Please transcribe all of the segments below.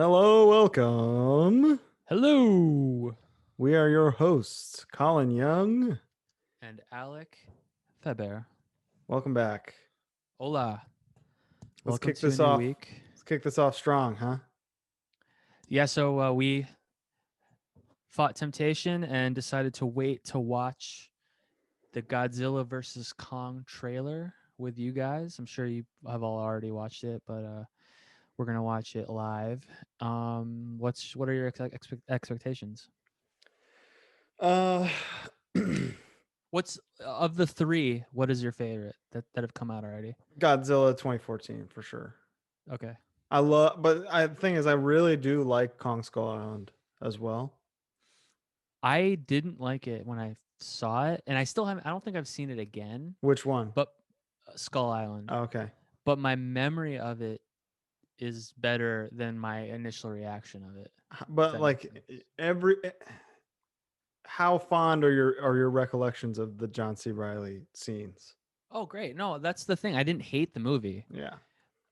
Hello, welcome. Hello. We are your hosts, Colin Young. And Alec Feber. Welcome back. Hola. Let's Welcome kick to a this new off. week. Let's kick this off strong, huh? Yeah, so we fought temptation and decided to wait to watch the Godzilla versus Kong trailer with you guys. I'm sure you have all already watched it, but we're gonna watch it live. What are your expectations? Uh, What's of the three? What is your favorite that have come out already? Godzilla 2014 for sure. Okay. The thing is, I really do like Kong Skull Island as well. I didn't like it when I saw it, and I still haven't. I don't think I've seen it again. Which one? But Skull Island. Oh, okay. But my memory of it is better than my initial reaction of it. But like how fond are your recollections of the John C. Reilly scenes? Oh, great! No, that's the thing. I didn't hate the movie. Yeah.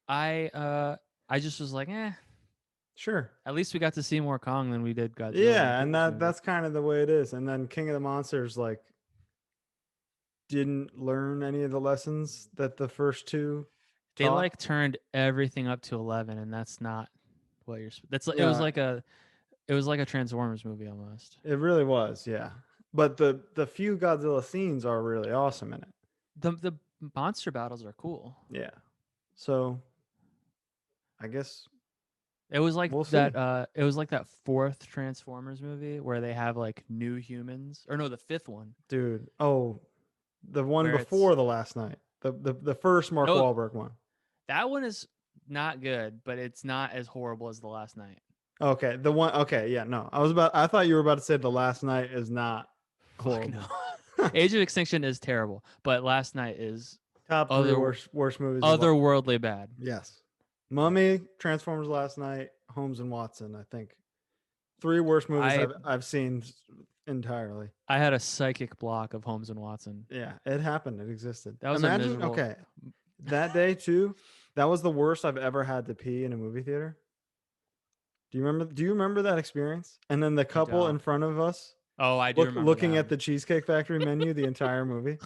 I just was like, Sure. At least we got to see more Kong than we did Godzilla. Yeah, and that's kind of the way it is. And then King of the Monsters like didn't learn any of the lessons that the first two they taught. like turned everything up to 11, and that's not what you're. That's Yeah. it was like a Transformers movie almost. It really was, yeah. But the few Godzilla scenes are really awesome in it. The monster battles are cool. Yeah. So I guess it was like we'll that. See. It was like that fourth Transformers movie where they have like new humans, or no, the fifth one, dude. Oh, the one where before the last night, the first Mark Wahlberg one. That one is not good, but it's not as horrible as the last night. Okay, the one. Okay, yeah, no, I thought you were about to say the last night is not horrible. No. Age of Extinction is terrible, but last night is top three worst movies. Otherworldly bad. Yes. Mummy, Transformers Last Night, Holmes and Watson. I think 3 worst movies I've seen entirely. I had a psychic block of Holmes and Watson. Yeah, it happened. It existed. That was Imagine. Okay, that day too. That was the worst I've ever had to pee in a movie theater. Do you remember that experience? And then the couple in front of us. Oh, I do remember looking at the Cheesecake Factory menu the entire movie.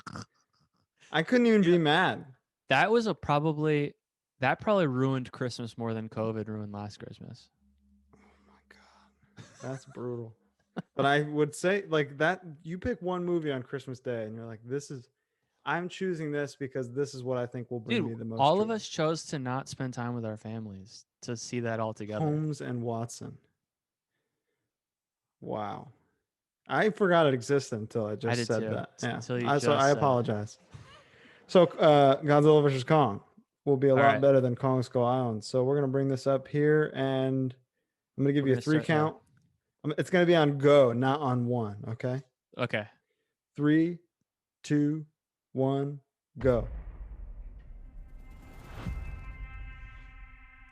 I couldn't even be mad. That probably ruined Christmas more than COVID ruined last Christmas. Oh my God. That's brutal. But I would say like that, you pick one movie on Christmas Day and you're like, I'm choosing this because this is what I think will bring me the most all joy. of us chose to not spend time with our families to see that all together. Holmes and Watson. Wow. I forgot it existed until I just said that. Yeah. So I apologize. So Godzilla versus Kong will be a lot better than Kong Skull Island. So we're going to bring this up here and I'm going to give you a 3 count. It's going to be on go, not on 1. Okay. Okay. 3, 2, 1, go.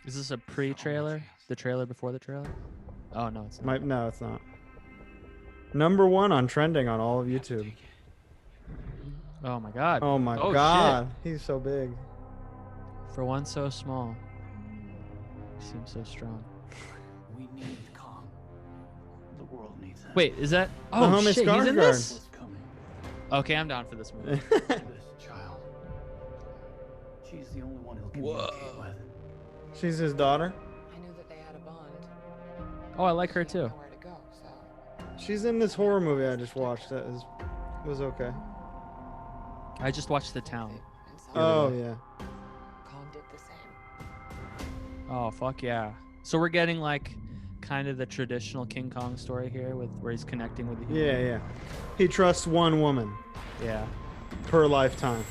Is this a pre-trailer? The trailer before the trailer? Oh no, it's not. No, it's not. Number 1 on trending on all of YouTube. Oh my God. Oh my God. Shit. He's so big. For one so small. He seems so strong. We need Kong. The world needs him. Wait, is that? Oh shit, he's in this? Okay, I'm down for this movie. This child. She's the only one he'll communicate with. She's his daughter? I knew that they had a bond. Oh, I like her too. Nowhere to go, so. She's in this horror movie I just watched that was okay. I just watched The Town. Oh yeah. Kong did the same. Oh fuck yeah. So we're getting like kind of the traditional King Kong story here with where he's connecting with the human. Yeah. He trusts one woman. Yeah. Per lifetime.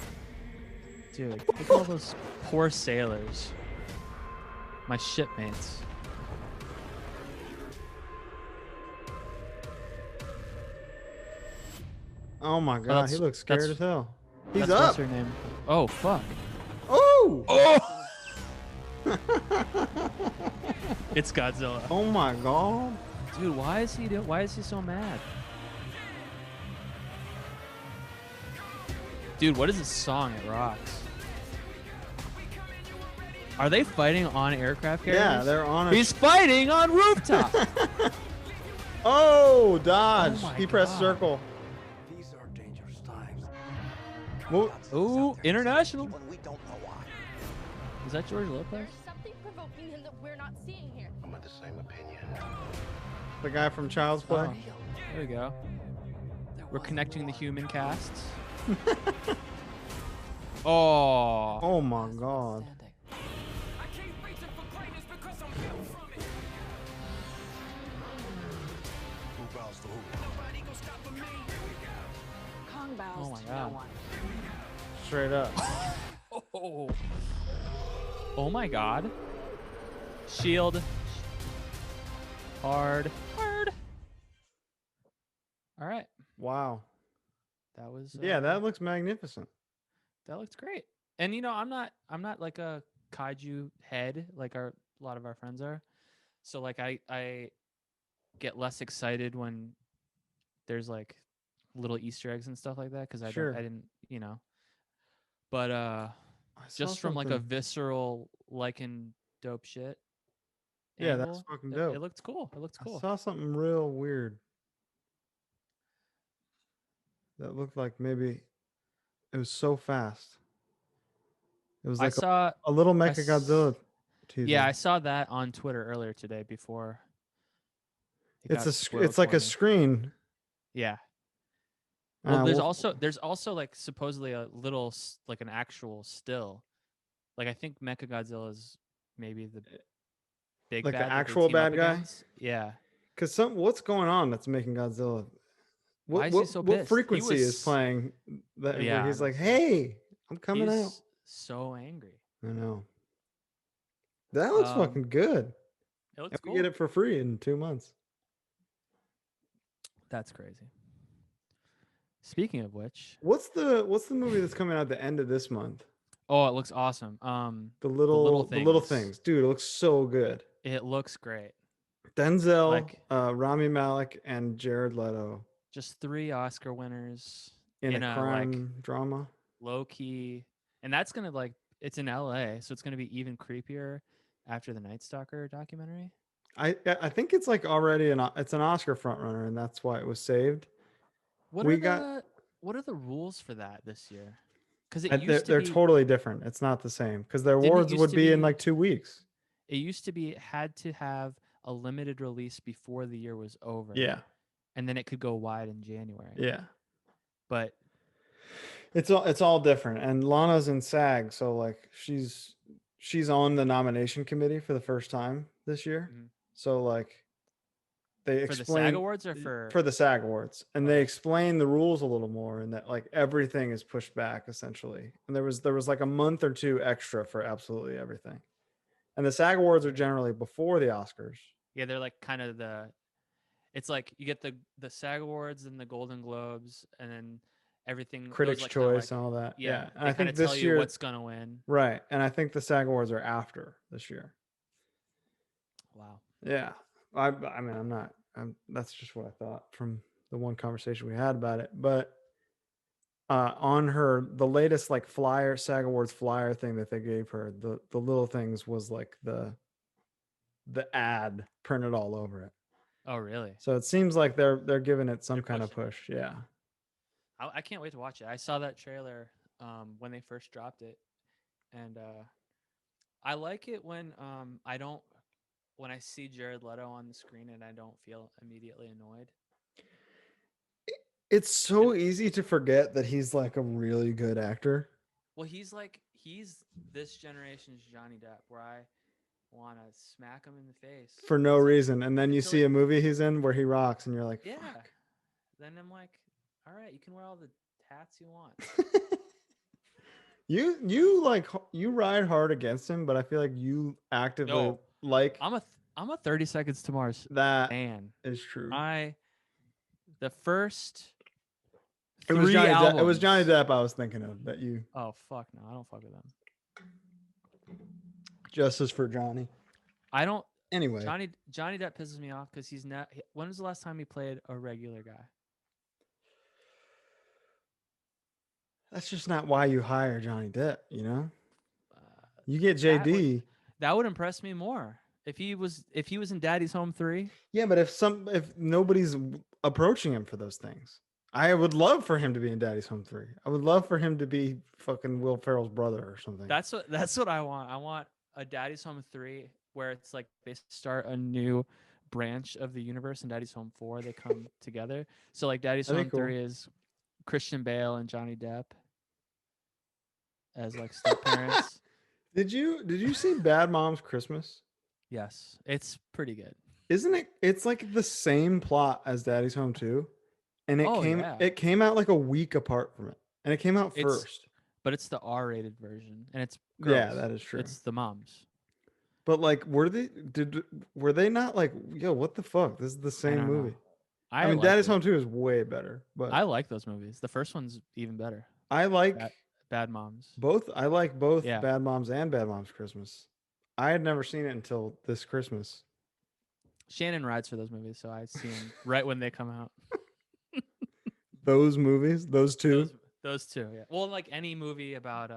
Dude, look at all those poor sailors. My shipmates. Oh my God, he looks scared as hell. He's up. What's her name? Oh fuck. Oh! Oh! It's Godzilla. Oh my God. Dude, why is he so mad? Dude, what is this song? It rocks. Are they fighting on aircraft carriers? Yeah, they're on. He's fighting on rooftop. Oh, dodge! He pressed circle. These are dangerous times. Ooh, international. We don't know why. Is that George Lopez? There's something provoking him that we're not seeing here. I'm of the same opinion. The guy from Child's Play. Oh, there we go. We're connecting the human casts. Oh my God. Kong bows Oh my to God. no one. Straight up. Oh my God. Shield. Hard. All right. Wow. That was. Yeah, that looks magnificent. That looks great. And I'm not like a kaiju head like a lot of our friends are. So like I get less excited when there's like little Easter eggs and stuff like that because I didn't But just from like a visceral liking dope shit. Yeah, angle, that's fucking dope. It looked cool. I saw something real weird. That looked like maybe it was so fast. It was like a little Mechagodzilla teaser. Yeah, I saw that on Twitter earlier today before. It's like a screen. Yeah. Well, there's also like supposedly a little like an actual still. Like I think Mechagodzilla is maybe the big like bad the actual bad guy. Against. Yeah. Because what's going on that's making Godzilla? Why is he so pissed? What frequency is playing? Where he's like, "Hey, I'm coming out." So angry. I know. That looks fucking good. It looks cool. We get it for free in 2 months. That's crazy. Speaking of which, what's the movie that's coming out at the end of this month? Oh, it looks awesome. The little things, dude. It looks so good. It looks great. Denzel, Rami Malek, and Jared Leto. Just 3 Oscar winners in a crime drama. Low key, and that's gonna it's in LA, so it's gonna be even creepier after the Night Stalker documentary. I think it's like already it's an Oscar frontrunner, and that's why it was saved. What are the rules for that this year? Because they're totally different. It's not the same because their awards would be in like 2 weeks. It used to be had to have a limited release before the year was over. Yeah. And then it could go wide in January. Yeah. But it's all different. And Lana's in SAG, so like she's on the nomination committee for the first time this year. Mm-hmm. So like they explain for the SAG Awards or for the SAG Awards, and they explain the rules a little more, and that like everything is pushed back essentially. And there was like a month or 2 extra for absolutely everything. And the SAG Awards are generally before the Oscars. Yeah, they're like kind of it's like you get the SAG Awards and the Golden Globes, and then everything Critics' Choice and all that. Yeah. And I think this year what's gonna win. Right. And I think the SAG Awards are after this year. Wow. Yeah. I mean, that's just what I thought from the one conversation we had about it. But on the latest like flyer, SAG Awards flyer thing that they gave her, the little things was like the ad printed all over it. Oh, really? So it seems like they're giving it some kind of push. Yeah. I can't wait to watch it. I saw that trailer when they first dropped it, and I like it when I see Jared Leto on the screen and I don't feel immediately annoyed. It's so easy to forget that he's like a really good actor. Well, he's this generation's Johnny Depp, where I want to smack him in the face for no reason, and then you see a movie he's in where he rocks, and you're like, yeah. Fuck. Then I'm like, all right, you can wear all the hats you want. you ride hard against him, but I feel like you actively I'm a 30 Seconds to Mars fan. Is true. The first it was Johnny Depp. It was Johnny Depp I was thinking of that you. Oh fuck no, I don't fuck with them. Justice for Johnny. I don't. Anyway, Johnny Depp pisses me off because he's not. When was the last time he played a regular guy? That's just not why you hire Johnny Depp. You know, you get JD. That would impress me more if he was in Daddy's Home 3. Yeah, but if nobody's approaching him for those things, I would love for him to be in Daddy's Home 3. I would love for him to be fucking Will Ferrell's brother or something. That's what I want. I want a Daddy's Home 3 where it's like they start a new branch of the universe, and Daddy's Home 4 they come together. So like Daddy's Home 3 is Christian Bale and Johnny Depp as like step parents. Did you see Bad Moms Christmas? Yes, it's pretty good. Isn't it? It's like the same plot as Daddy's Home 2, and it came out like a week apart from it, and it came out first. But it's the R-rated version, and it's girls. Yeah, that is true. It's the moms. But like, were they not like, yo, what the fuck? This is the same movie. I mean, Daddy's Home 2 is way better, but I like those movies. The first one's even better. I like Bad Moms. Both. I like both Bad Moms and Bad Moms Christmas. I had never seen it until this Christmas. Shannon rides for those movies, so I see them right when they come out. Those movies, those two. Those two, yeah. Well, like any movie about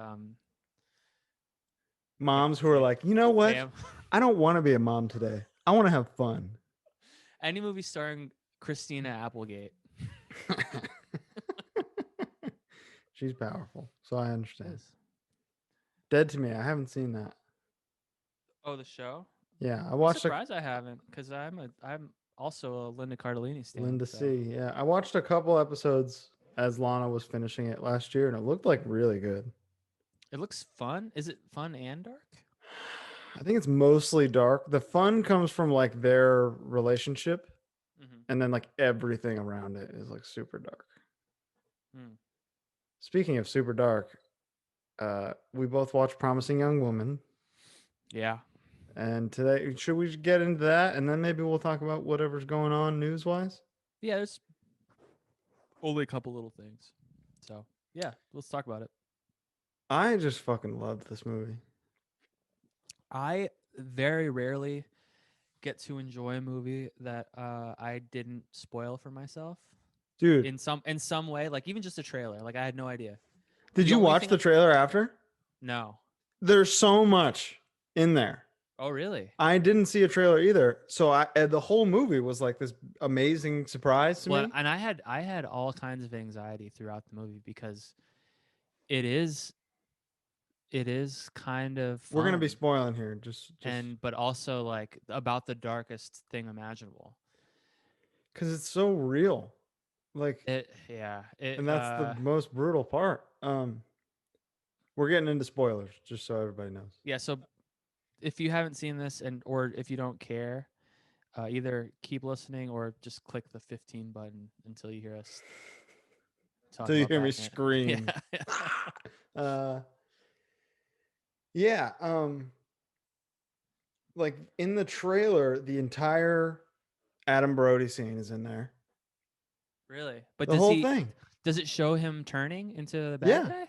moms who are like, you know what? I don't want to be a mom today. I want to have fun. Any movie starring Christina Applegate. She's powerful, so I understand. Dead to Me. I haven't seen that. Oh, the show? Yeah, I watched. I'm surprised I haven't, because I'm also a Linda Cardellini stan. Linda C. Yeah, I watched a couple episodes as Lana was finishing it last year, and it looked like really good. It looks fun. Is it fun and dark? I think it's mostly dark. The fun comes from like their relationship, and then like everything around it is like super dark. Speaking of super dark, we both watched Promising Young Woman. Yeah. And today, should we get into that, and then maybe we'll talk about whatever's going on news-wise? Yeah, there's only a couple little things. So, yeah, let's talk about it. I just fucking loved this movie. I very rarely get to enjoy a movie that I didn't spoil for myself. Dude. In some way, like even just a trailer. Like I had no idea. Did you watch the trailer after? No. There's so much in there. Oh, really? I didn't see a trailer either. So the whole movie was like this amazing surprise to me. And I had all kinds of anxiety throughout the movie because it is kind of fun. We're going to be spoiling here just but also like about the darkest thing imaginable. Cuz it's so real. Like and that's the most brutal part. We're getting into spoilers just so everybody knows. Yeah, so if you haven't seen this or if you don't care, either keep listening or just click the 15 button until you hear us talk. Until you hear me scream. Yeah. Like in the trailer, the entire Adam Brody scene is in there. Really? But the whole thing. Does it show him turning into the bad guy?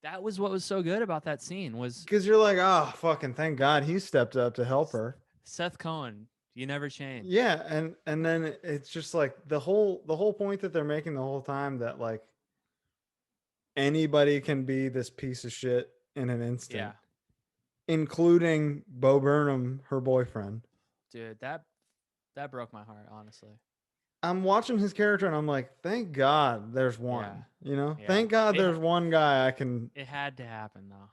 That was what was so good about that scene was because you're like, oh, fucking thank God he stepped up to help her. Seth Cohen, you never change. Yeah, and then it's just like the whole point that they're making the whole time that like anybody can be this piece of shit in an instant. Yeah. Including Bo Burnham, her boyfriend. Dude, that broke my heart, honestly. I'm watching his character and I'm like, thank God there's one. Yeah. You know? Yeah. Thank God there's one guy I can. It had to happen though.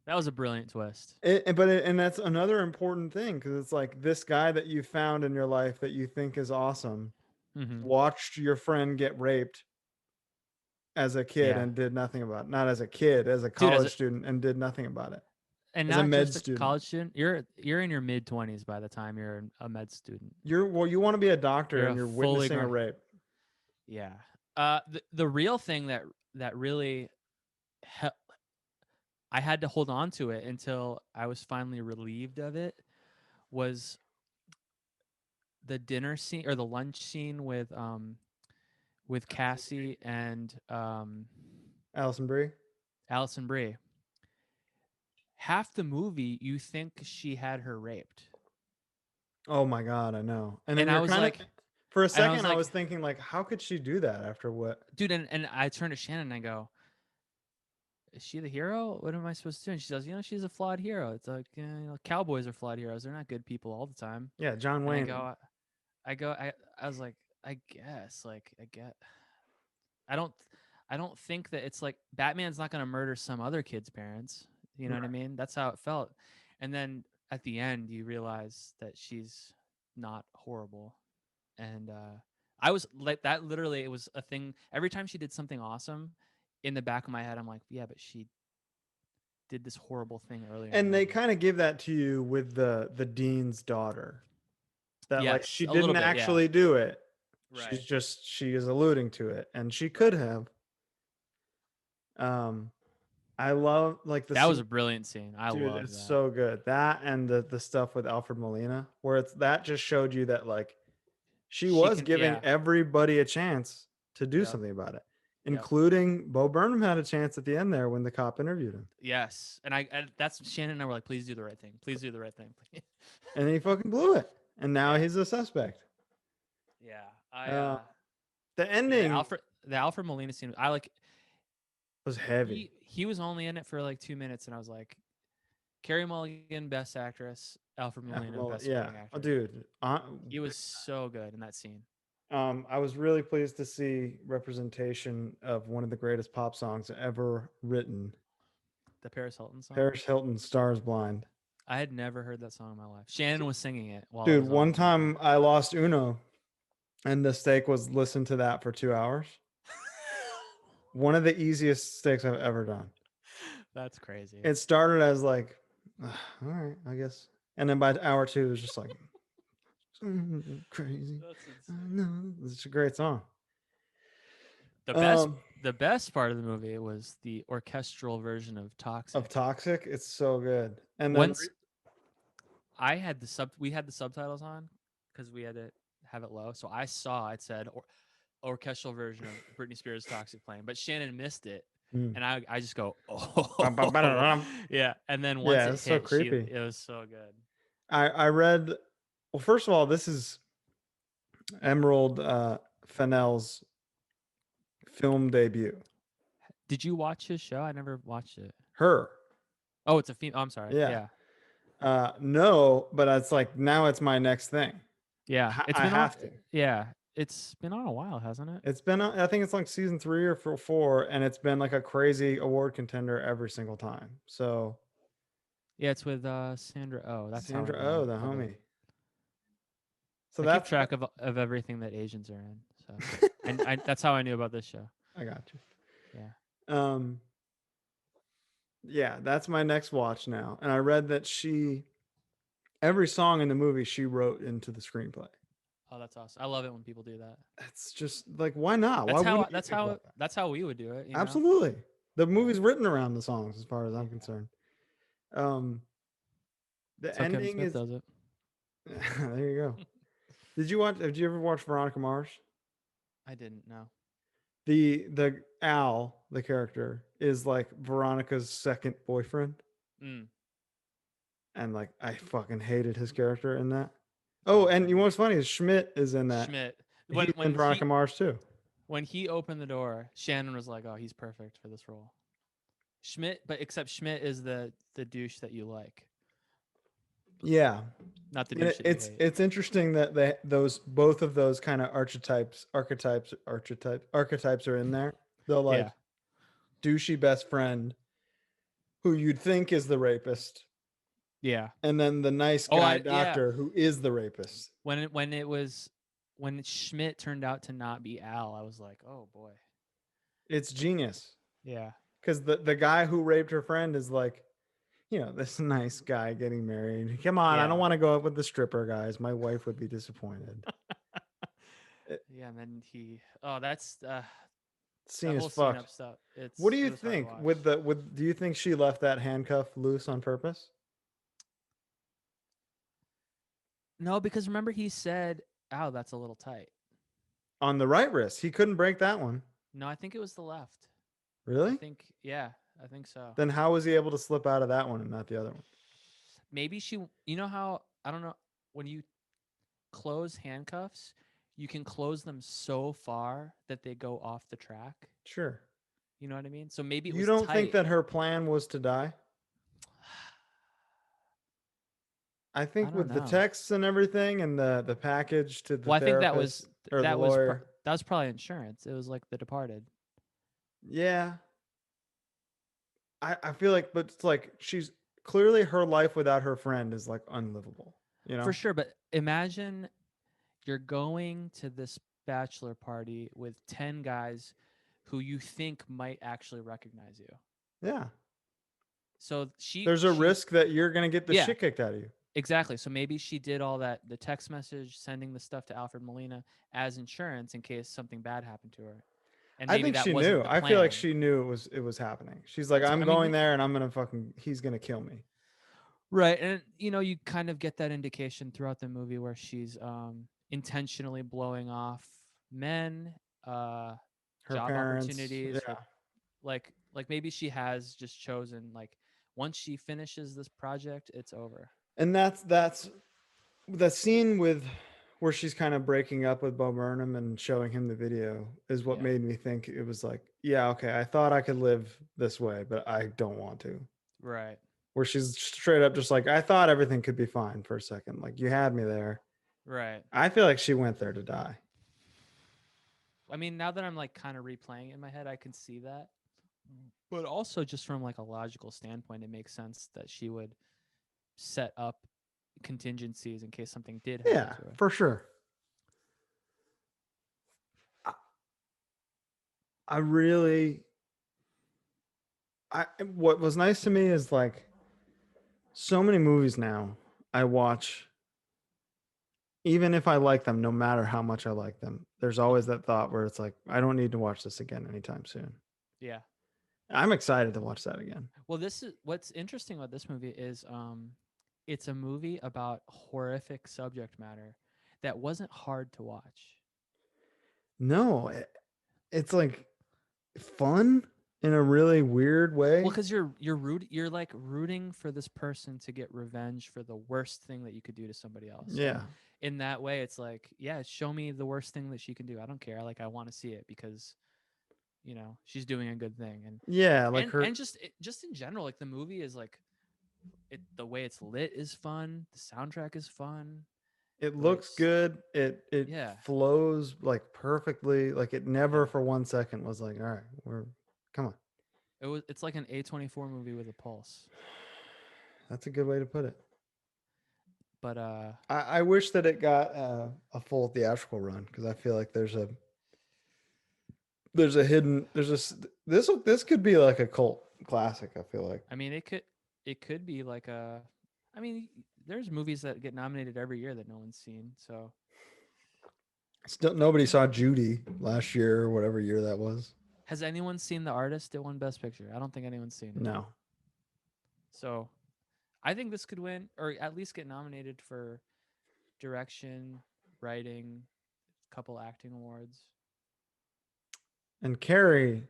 That was a brilliant twist. And that's another important thing because it's like this guy that you found in your life that you think is awesome watched your friend get raped as a kid and did nothing about it. Not as a kid, as a college student and did nothing about it. And not just a college student. You're in your mid-20s by the time you're a med student. You want to be a doctor and you're witnessing a rape. Yeah. The real thing that really I had to hold on to it until I was finally relieved of it was the dinner scene or the lunch scene with Cassie and Alison Brie. Half the movie, you think she had her raped. Oh my God, I know. And then I was like, for a second, I was thinking, like, how could she do that after what? Dude, and I turned to Shannon and I go, is she the hero? What am I supposed to do? And she says, she's a flawed hero. It's like, cowboys are flawed heroes. They're not good people all the time. Yeah, John And Wayne. I was like, I guess, like, I don't think that it's like Batman's not going to murder some other kid's parents. You know what I mean? That's how it felt. And then at the end, you realize that she's not horrible. And I was like, that literally, it was a thing. Every time she did something awesome, in the back of my head, I'm like, yeah, but she did this horrible thing earlier. And they kind of give that to you with the dean's daughter. That like she didn't actually do it. Right. She is alluding to it, and she could have. I love like that was a brilliant scene. I love that. It's so good. That and the stuff with Alfred Molina, where that just showed you that like she was giving everybody a chance to do something about it, including Bo Burnham had a chance at the end there when the cop interviewed him. Yes, and that's Shannon and I were like, please do the right thing. Please do the right thing. And he fucking blew it, and now he's a suspect. Yeah, the ending, the Alfred Molina scene, I like. Was heavy. He was only in it for like 2 minutes, and I was like, Carey Mulligan, Best Actress, Alfred Molina, Best Supporting Actor. Oh, dude, he was so good in that scene. I was really pleased to see representation of one of the greatest pop songs ever written. The Paris Hilton song. Paris Hilton, "Stars Blind." I had never heard that song in my life. Shannon was singing it while. Dude, one time I lost Uno, and the stake was listen to that for 2 hours. One of the easiest stakes I've ever done. That's crazy. It started as like, all right, I guess. And then by hour 2, it was just like, crazy. No, it's a great song. The best part of the movie was the orchestral version of Toxic. It's so good. And once I had we had the subtitles on because we had to have it low. So I saw it said orchestral version of Britney Spears' Toxic playing, but Shannon missed it. And I just go, oh, yeah. And then once it hit, so creepy. It was so good. I read, well, first of all, this is Emerald Fennell's film debut. Did you watch his show? I never watched it. Her. Oh, it's a female. I'm sorry. Yeah. No, but it's like, now it's my next thing. Yeah. I have to. Yeah. It's been on a while, hasn't it? It's been, I think it's like season 3 or 4, and it's been like a crazy award contender every single time. So, yeah, it's with Sandra Oh. That's Sandra Oh, the homie. So I keep track of everything that Asians are in. So, and that's how I knew about this show. I got you. Yeah. Yeah, that's my next watch now. And I read that every song in the movie she wrote into the screenplay. Oh, that's awesome. I love it when people do that. It's just like, why not? That's how we would do it. Absolutely. The movie's written around the songs, as far as I'm concerned. The ending is. Does it. There you go. Did you ever watch Veronica Mars? I didn't know. The Al, the character, is like Veronica's second boyfriend. And like, I fucking hated his character in that. Oh, and you know what's funny is Schmidt is in that. When Veronica Mars too. When he opened the door, Shannon was like, "Oh, he's perfect for this role." Except Schmidt is the douche that you like. Yeah, not the douche. It's interesting that both of those kind of archetypes are in there. They'll like douchey best friend, who you'd think is the rapist. Yeah. And then the nice guy doctor who is the rapist. When Schmidt turned out to not be Al, I was like, oh boy. It's genius. Yeah. Because the guy who raped her friend is like, this nice guy getting married. Come on, I don't want to go up with the stripper, guys. My wife would be disappointed. Yeah, and then that's scene is fucked. What do you think? Do you think she left that handcuff loose on purpose? No, because remember he said, "Ow, that's a little tight." On the right wrist, he couldn't break that one. No, I think it was the left. Really? I think so. Then how was he able to slip out of that one and not the other one? Maybe how, I don't know, when you close handcuffs, you can close them so far that they go off the track. Sure. You know what I mean? So maybe it You was don't tight. think that her plan was to die? I think with the texts and everything and the package to the therapist or the lawyer. That was probably insurance. It was like The Departed. Yeah. I feel like, but it's like she's clearly her life without her friend is like unlivable. You know? For sure, but imagine you're going to this bachelor party with 10 guys who you think might actually recognize you. Yeah. So there's a risk that you're going to get the shit kicked out of you. Exactly. So maybe she did all that, the text message, sending the stuff to Alfred Molina as insurance in case something bad happened to her. And I think she knew. I feel like she knew it was happening. She's like, I'm going there and I'm going to he's going to kill me. Right. And, you kind of get that indication throughout the movie where she's intentionally blowing off men, her job parents, opportunities. Yeah. Like maybe she has just chosen, like, once she finishes this project, it's over. And that's the scene where she's kind of breaking up with Bo Burnham and showing him the video is what made me think it was like, yeah, okay, I thought I could live this way, but I don't want to. Right. Where she's straight up just like, I thought everything could be fine for a second. Like, you had me there. Right. I feel like she went there to die. I mean, now that I'm like kind of replaying it in my head, I can see that. But also just from like a logical standpoint, it makes sense that she would set up contingencies in case something did happen to her. For sure. What was nice to me is like so many movies now I watch, even if I like them, no matter how much I like them, there's always that thought where it's like, I don't need to watch this again anytime soon. Yeah. I'm excited to watch that again. Well, this is what's interesting about this movie is it's a movie about horrific subject matter that wasn't hard to watch. No, it's like fun in a really weird way. Well, because you're like rooting for this person to get revenge for the worst thing that you could do to somebody else. Yeah. And in that way, it's like, yeah, show me the worst thing that she can do. I don't care. Like, I want to see it because, she's doing a good thing. And yeah, like and just in general, like the movie is like, the way it's lit is fun. The soundtrack is fun. It looks good. It flows like perfectly. Like it never for 1 second was like, all right, come on. It's like an A24 movie with a pulse. That's a good way to put it. But I wish that it got a full theatrical run because I feel like this could be like a cult classic. I feel like. I mean, it could be like there's movies that get nominated every year that no one's seen. So still nobody saw Judy last year or whatever year that was. Has anyone seen The Artist? It won Best Picture. I don't think anyone's seen it. No. So I think this could win or at least get nominated for direction, writing, a couple acting awards. And Carrie.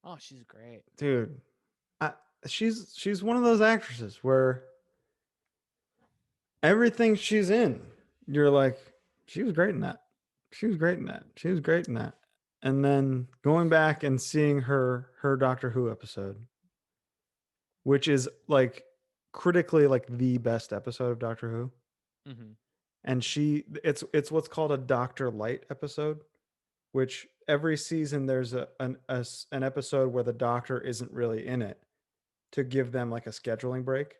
Oh, she's great. Dude. She's one of those actresses where everything she's in, you're like, she was great in that. She was great in that. She was great in that. And then going back and seeing her Doctor Who episode, which is like critically like the best episode of Doctor Who. Mm-hmm. And it's what's called a Doctor Light episode, which every season there's an episode where the Doctor isn't really in it to give them like a scheduling break.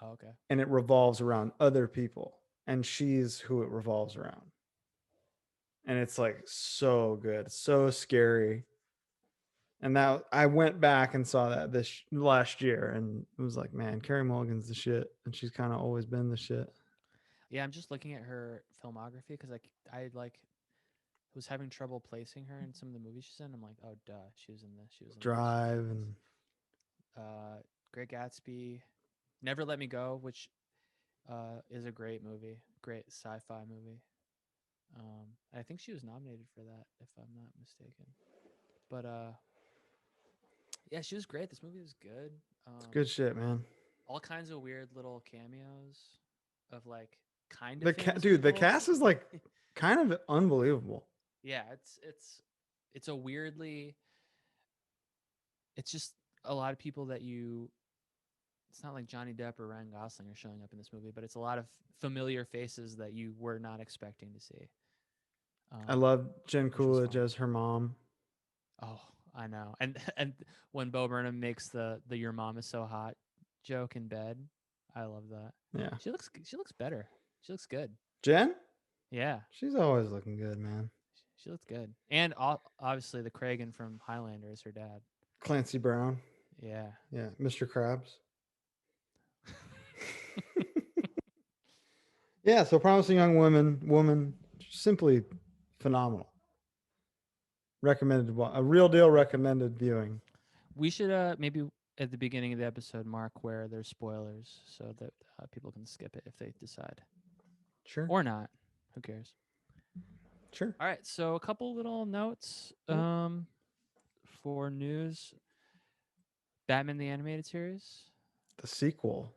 Oh, okay. And it revolves around other people, and she's who it revolves around. And it's like so good, so scary. And now I went back and saw that this last year, and it was like, man, Carey Mulligan's the shit, and she's kind of always been the shit. Yeah, I'm just looking at her filmography because I was having trouble placing her in some of the movies she's in. I'm like, oh, duh, she was in this. She was in Drive and Great Gatsby, Never Let Me Go, which is a great movie, great sci-fi movie. I think she was nominated for that, if I'm not mistaken. But yeah, she was great. This movie is good. It's good shit, man. All kinds of weird little cameos of like kind of the cast is like kind of unbelievable. Yeah, it's a weirdly it's just a lot of people that it's not like Johnny Depp or Ryan Gosling are showing up in this movie, but it's a lot of familiar faces that you were not expecting to see. I love Jen Coolidge as her mom. Oh, I know. And when Bo Burnham makes the "your mom is so hot" joke in bed, I love that. Yeah. She looks better. She looks good. Jen? Yeah. She's always looking good, man. She looks good. And obviously the Kragan from Highlander is her dad. Clancy Brown. Yeah. Yeah, Mr. Krabs. Yeah, so Promising Young Woman, simply phenomenal. Recommended, a real deal recommended viewing. We should maybe at the beginning of the episode mark where there's spoilers so that people can skip it if they decide. Sure. Or not. Who cares? Sure. All right, so a couple little notes for news. Batman the Animated Series. The sequel.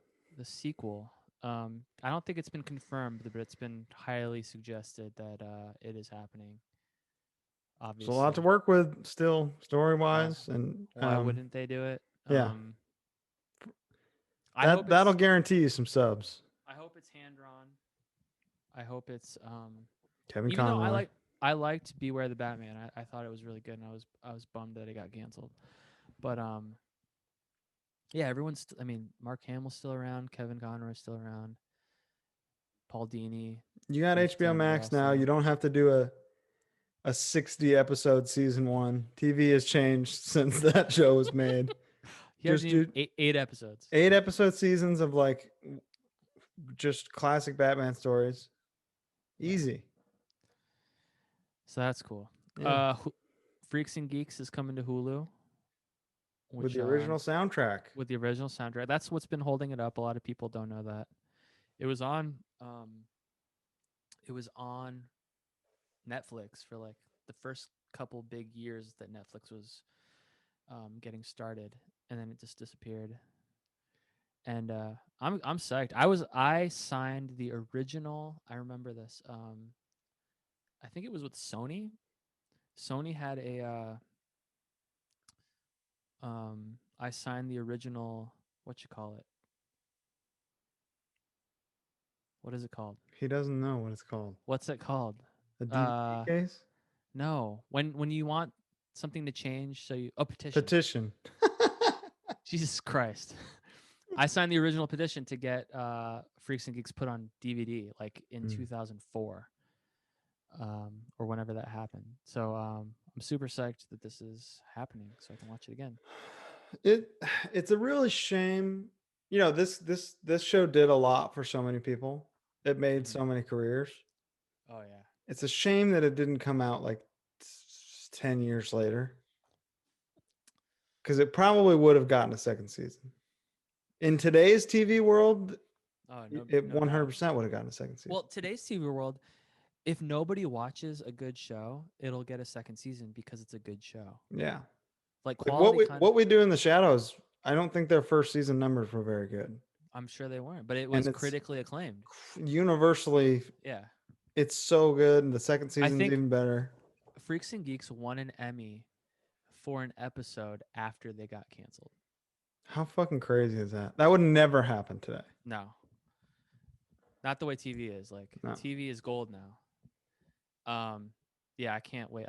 I don't think it's been confirmed, but it's been highly suggested that it is happening. Obviously. There's a lot to work with still, story-wise. And why wouldn't they do it? Yeah. That'll guarantee you some subs. I hope it's hand-drawn. I hope it's Kevin even Conroy. though I liked Beware the Batman. I thought it was really good, and I was bummed that it got canceled. But yeah, everyone's. Mark Hamill's still around. Kevin Conroy's still around. Paul Dini. You got HBO Max now. You don't have to do a 60 episode season 1. TV has changed since that show was made. Just do 8 episodes. 8 episode seasons of like just classic Batman stories. Easy. So that's cool. Yeah. Freaks and Geeks is coming to Hulu. With the original soundtrack. That's what's been holding it up. A lot of people don't know that. It was on Netflix for like the first couple big years that Netflix was getting started, and then it just disappeared. And I'm psyched. I signed the original. I remember this. I think it was with Sony. Sony had I signed the original. What you call it? What is it called? He doesn't know what it's called. What's it called? A DVD case? No. When you want something to change, petition. Petition. Jesus Christ. I signed the original petition to get Freaks and Geeks put on DVD like in 2004. Or whenever that happened. So I'm super psyched that this is happening so I can watch it again. It's a really shame. This show did a lot for so many people. It made so many careers. Oh yeah. It's a shame that it didn't come out like 10 years later. Because it probably would have gotten a second season. In today's TV world, it 100% would have gotten a second season. Well, today's TV world, if nobody watches a good show, it'll get a second season because it's a good show. Yeah. Like quality what we do in the shadows, I don't think their first season numbers were very good. I'm sure they weren't, but it was critically acclaimed. Universally. Yeah. It's so good, and the second season's even better. Freaks and Geeks won an Emmy for an episode after they got canceled. How fucking crazy is that? That would never happen today. No. Not the way TV is. Like TV is gold now. Yeah, I can't wait.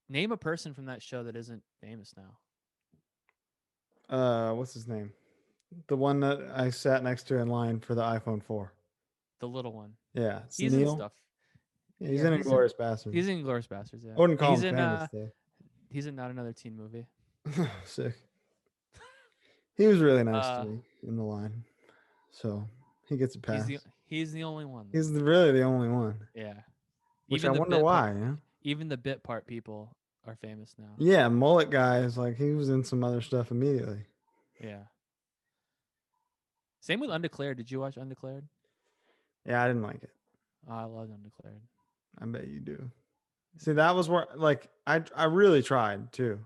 Name a person from that show that isn't famous now. What's his name? The one that I sat next to in line for the iPhone 4. The little one. Yeah, he's Neil. in stuff. Yeah, he's in Inglourious Basterds. He's in Inglourious Basterds. Yeah, I wouldn't call him famous though. He's in Not Another Teen Movie. Sick. He was really nice to me in the line, so he gets a pass. He's the only one. He's really the only one. Yeah. Which I wonder why. Even the bit part people are famous now. Yeah, mullet guy is like he was in some other stuff immediately. Yeah. Same with Undeclared. Did you watch Undeclared? Yeah, I didn't like it. Oh, I loved Undeclared. I bet you do. See, that was where I really tried too.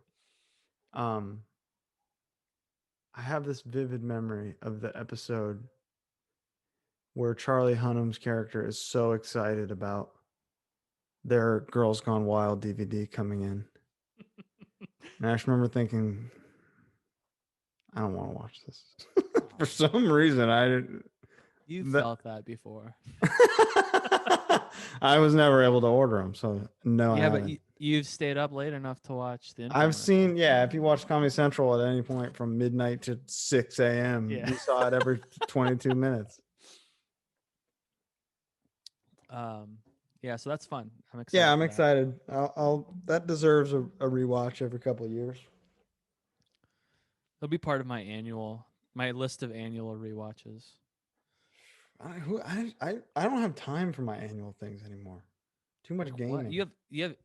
I have this vivid memory of the episode where Charlie Hunnam's character is so excited about their Girls Gone Wild DVD coming in. And I just remember thinking, I don't want to watch this. For some reason, I didn't. You felt that before. I was never able to order them, so no. Yeah, but you've stayed up late enough to watch the. I've seen, yeah. If you watch Comedy Central at any point from midnight to 6 a.m., you saw it every 22 minutes. Yeah, so that's fun. I'm excited. Yeah, I'm excited. I'll that deserves a rewatch every couple of years. It'll be part of my list of annual rewatches. I don't have time for my annual things anymore. Too much gaming. What? You have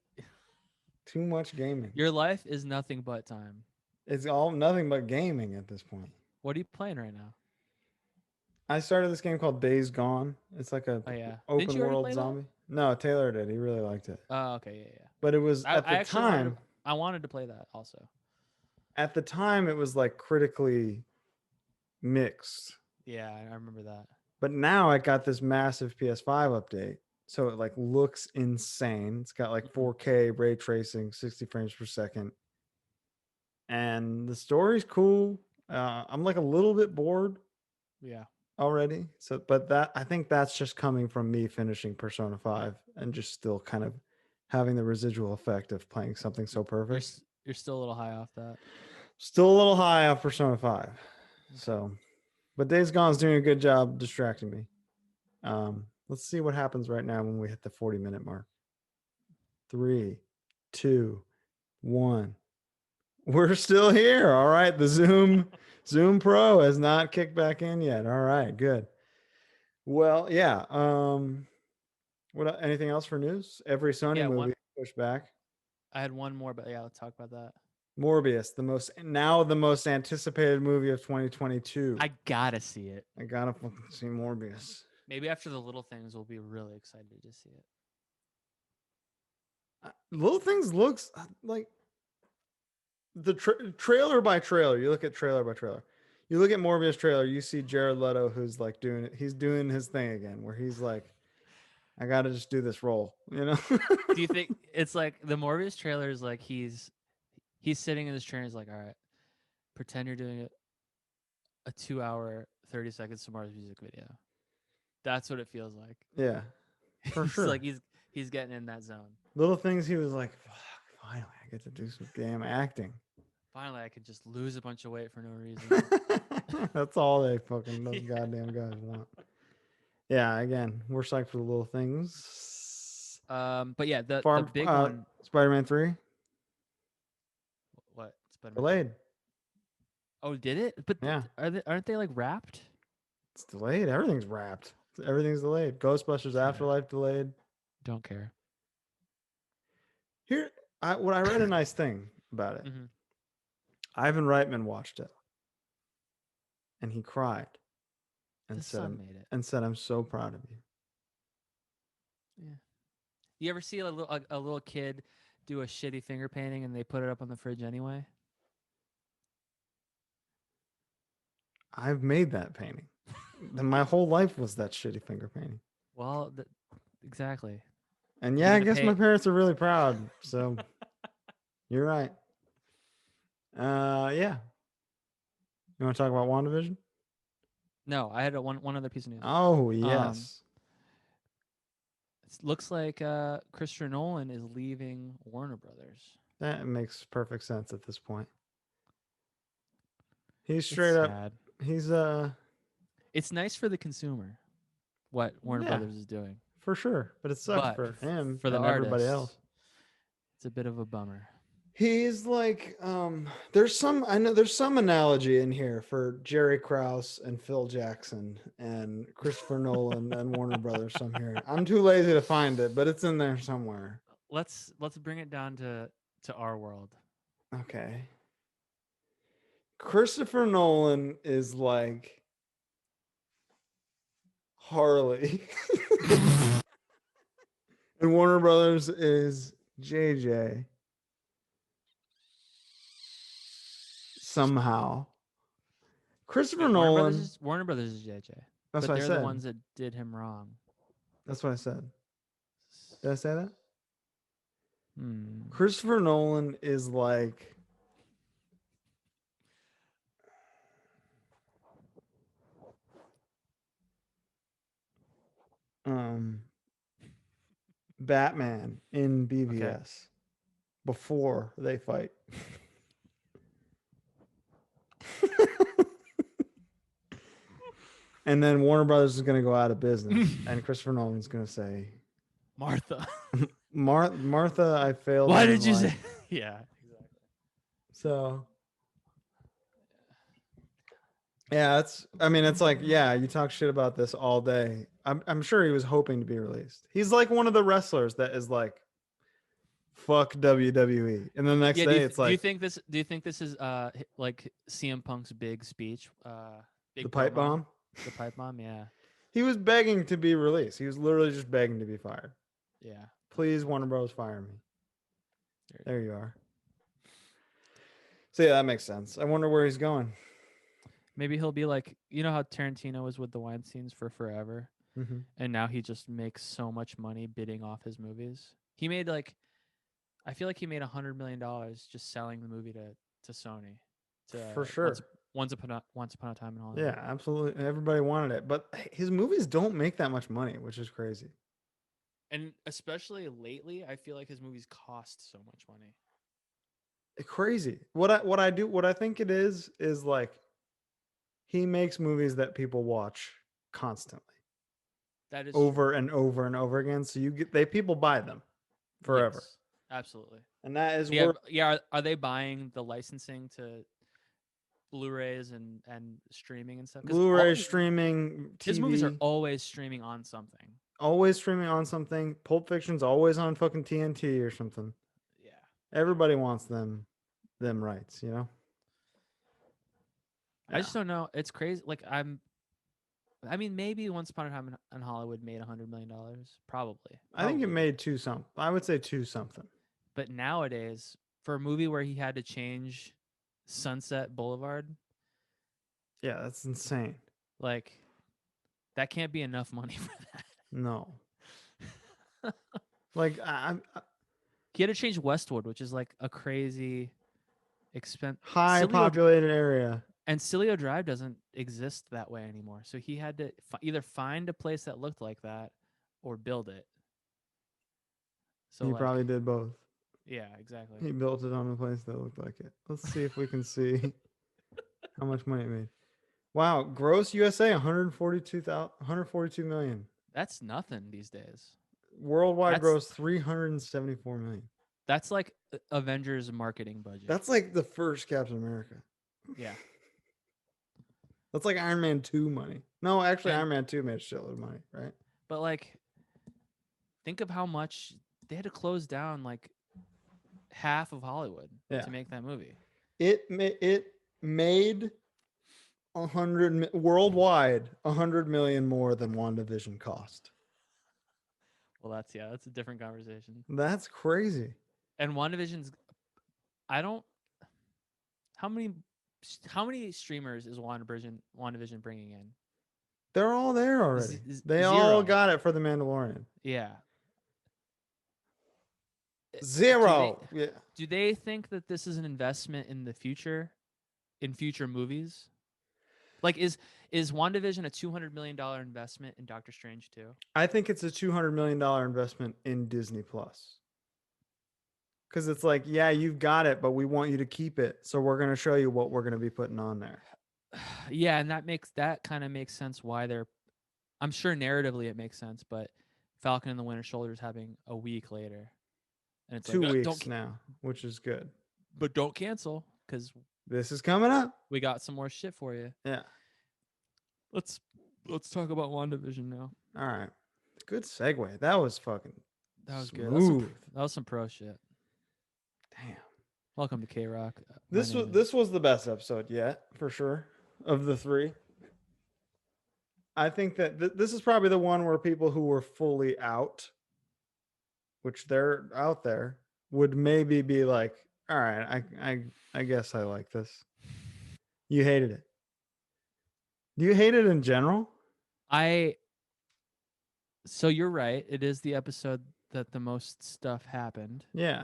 too much gaming. Your life is nothing but time. It's all nothing but gaming at this point. What are you playing right now? I started this game called Days Gone. It's like a open world zombie. That? No, Taylor did. He really liked it. Oh, okay, yeah. But it was at the time. I wanted to play that also. At the time, it was like critically mixed. Yeah, I remember that. But now I got this massive PS5 update, so it like looks insane. It's got like 4K ray tracing, 60 frames per second, and the story's cool. I'm like a little bit bored. Yeah. Already. So, but I think that's just coming from me finishing Persona 5 and just still kind of having the residual effect of playing something so perfect. You're still a little high off that. Still a little high off Persona 5. So, but Days Gone's doing a good job distracting me. Let's see what happens right now when we hit the 40-minute mark. 3, 2, 1. We're still here. All right. The Zoom Pro has not kicked back in yet. All right, good. Well, yeah. What? Anything else for news? Every Sony movie pushed back. I had one more, but yeah, let's talk about that. Morbius, the most anticipated movie of 2022. I gotta see it. I gotta fucking see Morbius. Maybe after the Little Things, we'll be really excited to see it. Little Things looks like the trailer by trailer. You look at trailer by trailer. You look at Morbius trailer. You see Jared Leto, who's like doing it. He's doing his thing again, where he's like, I gotta just do this role, you know. Do you think it's like the Morbius trailer is like he's sitting in his chair and he's like, all right, pretend you're doing a 2-hour 30 seconds to Mars music video. That's what it feels like. Yeah, for sure. Like he's getting in that zone. Little Things, he was like, fuck, finally I get to do some damn acting. Finally, I could just lose a bunch of weight for no reason. That's all they fucking those goddamn guys want. Yeah, again, we're psyched for the Little Things. But yeah, the big one, Spider-Man 3. What? Spider-Man delayed. Oh, did it? But yeah, aren't they like wrapped? It's delayed. Everything's wrapped. Everything's delayed. Ghostbusters Afterlife delayed. Don't care. Here, I read a nice thing about it. Mm-hmm. Ivan Reitman watched it, and he cried, and said, "I'm so proud of you." Yeah. You ever see a little kid do a shitty finger painting and they put it up on the fridge anyway? I've made that painting. My whole life was that shitty finger painting. Well, exactly. And yeah, I guess my parents are really proud. So you're right. Yeah. You want to talk about WandaVision? No, I had one other piece of news. Oh, yes. It looks like Christopher Nolan is leaving Warner Brothers. That makes perfect sense at this point. He's straight up. Sad. He's It's nice for the consumer what Warner Brothers is doing. For sure, but it sucks for him, for the and everybody else. It's a bit of a bummer. He's like, there's some analogy in here for Jerry Krause and Phil Jackson and Christopher Nolan and Warner Brothers. Some here. I'm too lazy to find it, but it's in there somewhere. Let's bring it down to our world. Okay. Christopher Nolan is like Harley. And Warner Brothers is JJ. Somehow. Christopher Nolan. Warner Brothers is JJ. That's what I said. They're the ones that did him wrong. That's what I said. Did I say that? Christopher Nolan is like Batman in BVS before they fight. And then Warner Brothers is going to go out of business, and Christopher Nolan's going to say, Martha. Martha, I failed. Why did you say? Yeah, exactly. So, yeah, it's like, yeah, you talk shit about this all day. I'm sure he was hoping to be released. He's like one of the wrestlers that is like, fuck WWE, and the next day it's like, do you think this is like CM Punk's big speech? Big the pipe bomb. The pipe bomb, yeah. He was begging to be released. He was literally just begging to be fired. Yeah. Please, Warner Bros., fire me. There you are. So yeah, that makes sense. I wonder where he's going. Maybe he'll be like, you know how Tarantino was with the Weinsteins for forever, and now he just makes so much money bidding off his movies. He made like, I feel like he made $100 million just selling the movie to Sony. For sure. Once upon a time in Hollywood. Yeah, absolutely. Everybody wanted it, but his movies don't make that much money, which is crazy. And especially lately, I feel like his movies cost so much money. Crazy. What I think it is like he makes movies that people watch constantly. That is over true. And over and over again. So people buy them forever. Yes, absolutely. And that is are they buying the licensing to Blu-rays and streaming and stuff? Blu-ray streaming, TV. His movies are always streaming on something. Always streaming on something. Pulp Fiction's always on fucking TNT or something. Yeah. Everybody wants them rights, you know? Yeah. I just don't know. It's crazy. Like I mean, maybe Once Upon a Time in Hollywood made $100 million. Probably. I think it made I would say two something. But nowadays, for a movie where he had to change Sunset Boulevard, yeah, that's insane. Like, that can't be enough money for that. No. Like he had to change Westwood, which is like a crazy high populated area. And Cilio Drive doesn't exist that way anymore. So he had to either find a place that looked like that or build it. So he probably did both. Yeah, exactly. He built it on a place that looked like it. Let's see if we can see how much money it made. Wow, gross USA 142 million. That's nothing these days. Worldwide gross 374 million. That's like Avengers marketing budget. That's like the first Captain America. Yeah. That's like Iron Man 2 money. No, actually, Iron Man 2 made a shitload of money, right? But like, think of how much they had to close down like half of Hollywood to make that movie. It made worldwide 100 million more than WandaVision cost. Well, that's a different conversation. That's crazy. And WandaVision's, how many streamers is WandaVision bringing in? They're all there already. They all got it for The Mandalorian. Yeah. Zero. Do they think that this is an investment in the future, in future movies? Like, is WandaVision a $200 million investment in Doctor Strange 2? I think it's a $200 million investment in Disney Plus. Because it's like, yeah, you've got it, but we want you to keep it. So we're going to show you what we're going to be putting on there. Yeah, and that kind of makes sense why I'm sure narratively it makes sense, but Falcon and the Winter Soldier is having a week later. And it's 2 weeks now, which is good. But don't cancel, because this is coming up. We got some more shit for you. Yeah. Let's talk about WandaVision now. All right. Good segue. That was fucking smooth. Good. That was some pro shit. Damn. Welcome to K-Rock. This was the best episode yet, for sure, of the 3. I think that this is probably the one where people who were fully out, which they're out there, would maybe be like, all right, I guess I like this. You hated it. Do you hate it in general? So you're right. It is the episode that the most stuff happened. Yeah.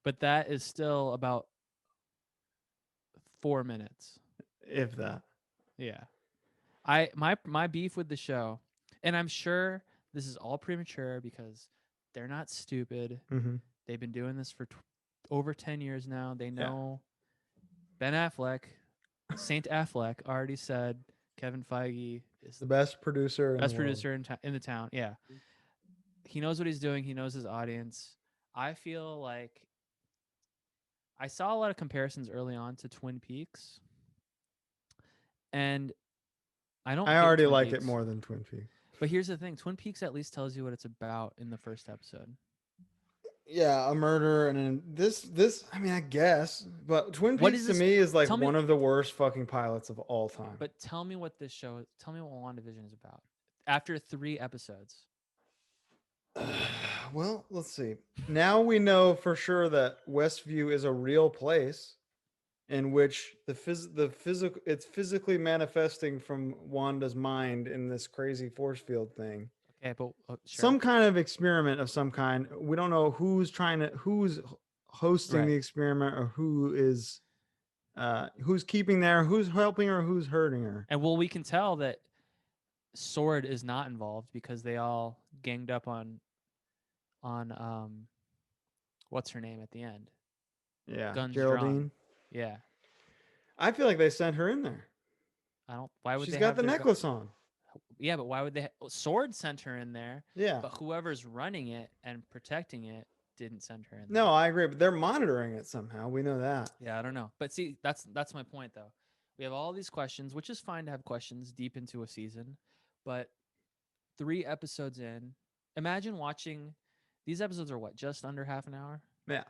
But that is still about 4 minutes. If that. Yeah. My beef with the show, and I'm sure this is all premature because they're not stupid. Mm-hmm. They've been doing this for over 10 years now. They know Ben Affleck, Saint Affleck already said Kevin Feige is the best producer in the town. Yeah. He knows what he's doing. He knows his audience. I feel like I saw a lot of comparisons early on to Twin Peaks. And I already Twin like Peaks, it more than Twin Peaks. But here's the thing. Twin Peaks at least tells you what it's about in the first episode. Yeah, a murder, and then this. I mean, I guess, but Twin Peaks to me is like one of the worst fucking pilots of all time. But tell me what this show. Tell me what WandaVision is about. After 3 episodes. Well, let's see. Now we know for sure that Westview is a real place in which the physical it's physically manifesting from Wanda's mind in this crazy force field thing. Okay, but sure. Some kind of experiment of some kind. We don't know who's hosting the experiment or who's keeping there, who's helping her, who's hurting her. And we can tell that Sword is not involved because they all ganged up on what's her name at the end? Yeah, Guns Geraldine. drawn. Yeah. I feel like they sent her in there. Why would She's they got the necklace on. Yeah, but why would they? Sword sent her in there. Yeah. But whoever's running it and protecting it didn't send her in there. No, I agree, but they're monitoring it somehow. We know that. Yeah, I don't know. But see, that's my point though. We have all these questions, which is fine to have questions deep into a season, but 3 episodes in, imagine watching these episodes are what, just under half an hour? Yeah.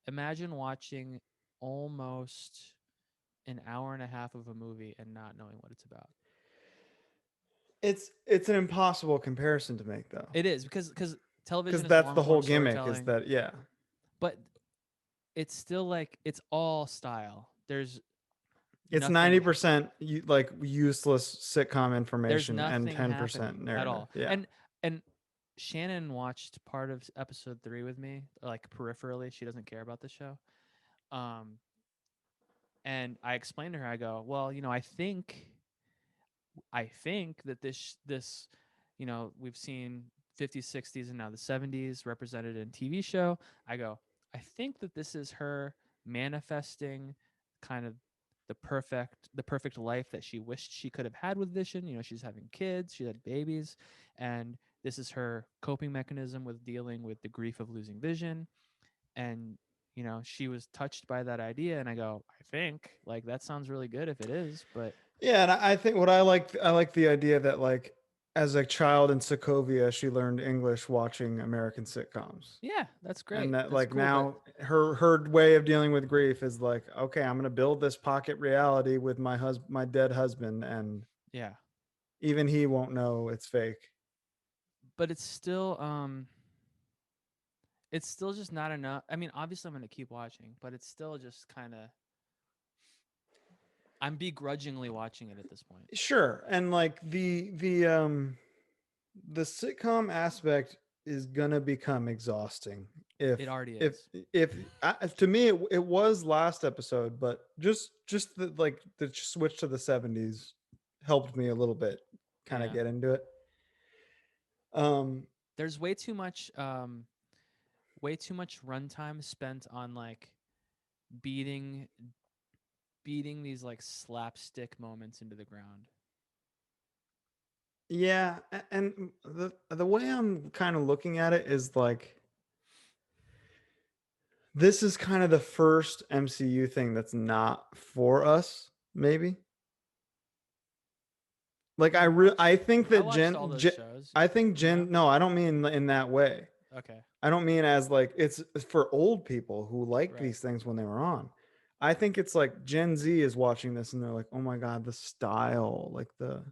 Imagine watching almost an hour and a half of a movie and not knowing what it's about. It's an impossible comparison to make, though. It is because television. Because that's the whole gimmick. Is that But it's still like it's all style. It's 90% like useless sitcom information and 10% narrative at all. Yeah. And Shannon watched part of episode 3 with me, like peripherally. She doesn't care about the show. And I explained to her. I go, well, I think that this, we've seen 50s, 60s, and now the 70s represented in TV show. I go, I think that this is her manifesting kind of the perfect life that she wished she could have had with Vision. She's having kids, she had babies, and this is her coping mechanism with dealing with the grief of losing Vision. And she was touched by that idea, and I go, I think like that sounds really good if it is. But yeah, and I think what I like the idea that like as a child in Sokovia, she learned English watching American sitcoms. Yeah, that's great. And that that's cool, now her way of dealing with grief is like, okay, I'm gonna build this pocket reality with my dead husband, and yeah, even he won't know it's fake. But it's still just not enough. I mean, obviously I'm gonna keep watching, but it's still just kind of. I'm begrudgingly watching it at this point. Sure, and like the sitcom aspect is gonna become exhausting. If it already is. If to me it was last episode, but just the switch to the 70s helped me a little bit, kind of get into it. There's way too much runtime spent on like beating these like slapstick moments into the ground. Yeah, and the way I'm kind of looking at it is like this is kind of the first MCU thing that's not for us, maybe. Like I think that Jen, no, I don't mean in that way. Okay. I don't mean as like it's for old people who liked these things when they were on. I think it's like Gen Z is watching this and they're like, "Oh my god, the style, like the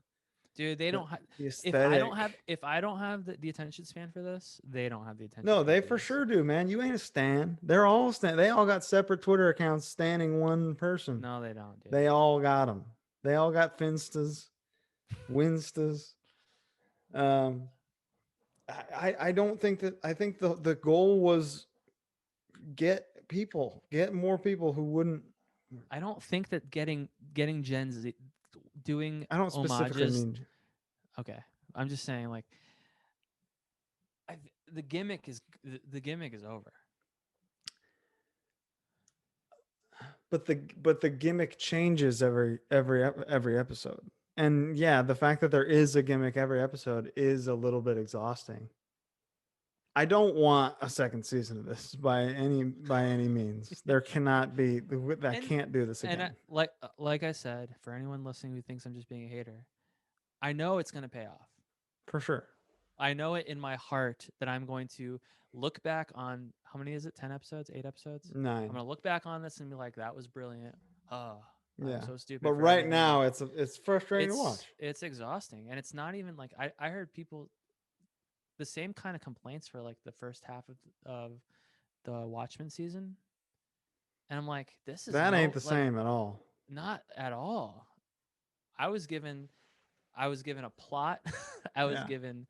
dude, they don't have the aesthetic." If I don't have the attention span for this, they don't have the attention. No, they for sure do, man. You ain't a stan. They're all stan. They all got separate Twitter accounts standing one person. No, they don't. Dude. They all got them. They all got Finstas, Winstas. I don't think that. I think the goal was get more people who wouldn't. I don't think that getting Gen Z doing I don't specifically homages, mean. Okay, I'm just saying like the gimmick is over. But the gimmick changes every episode. And yeah, the fact that there is a gimmick every episode is a little bit exhausting. I don't want a second season of this by any means. There cannot be that can't do this again. And like I said, for anyone listening who thinks I'm just being a hater, I know it's going to pay off. For sure. I know it in my heart that I'm going to look back on, how many is it? 10 episodes? 8 episodes? 9. I'm going to look back on this and be like, that was brilliant. Oh, yeah. I'm so stupid. But right now it's frustrating to watch. It's exhausting. And it's not even like, I heard people, the same kind of complaints for like the first half of the Watchmen season. And I'm like, this is ain't the same at all. Not at all. I was given a plot. I was given,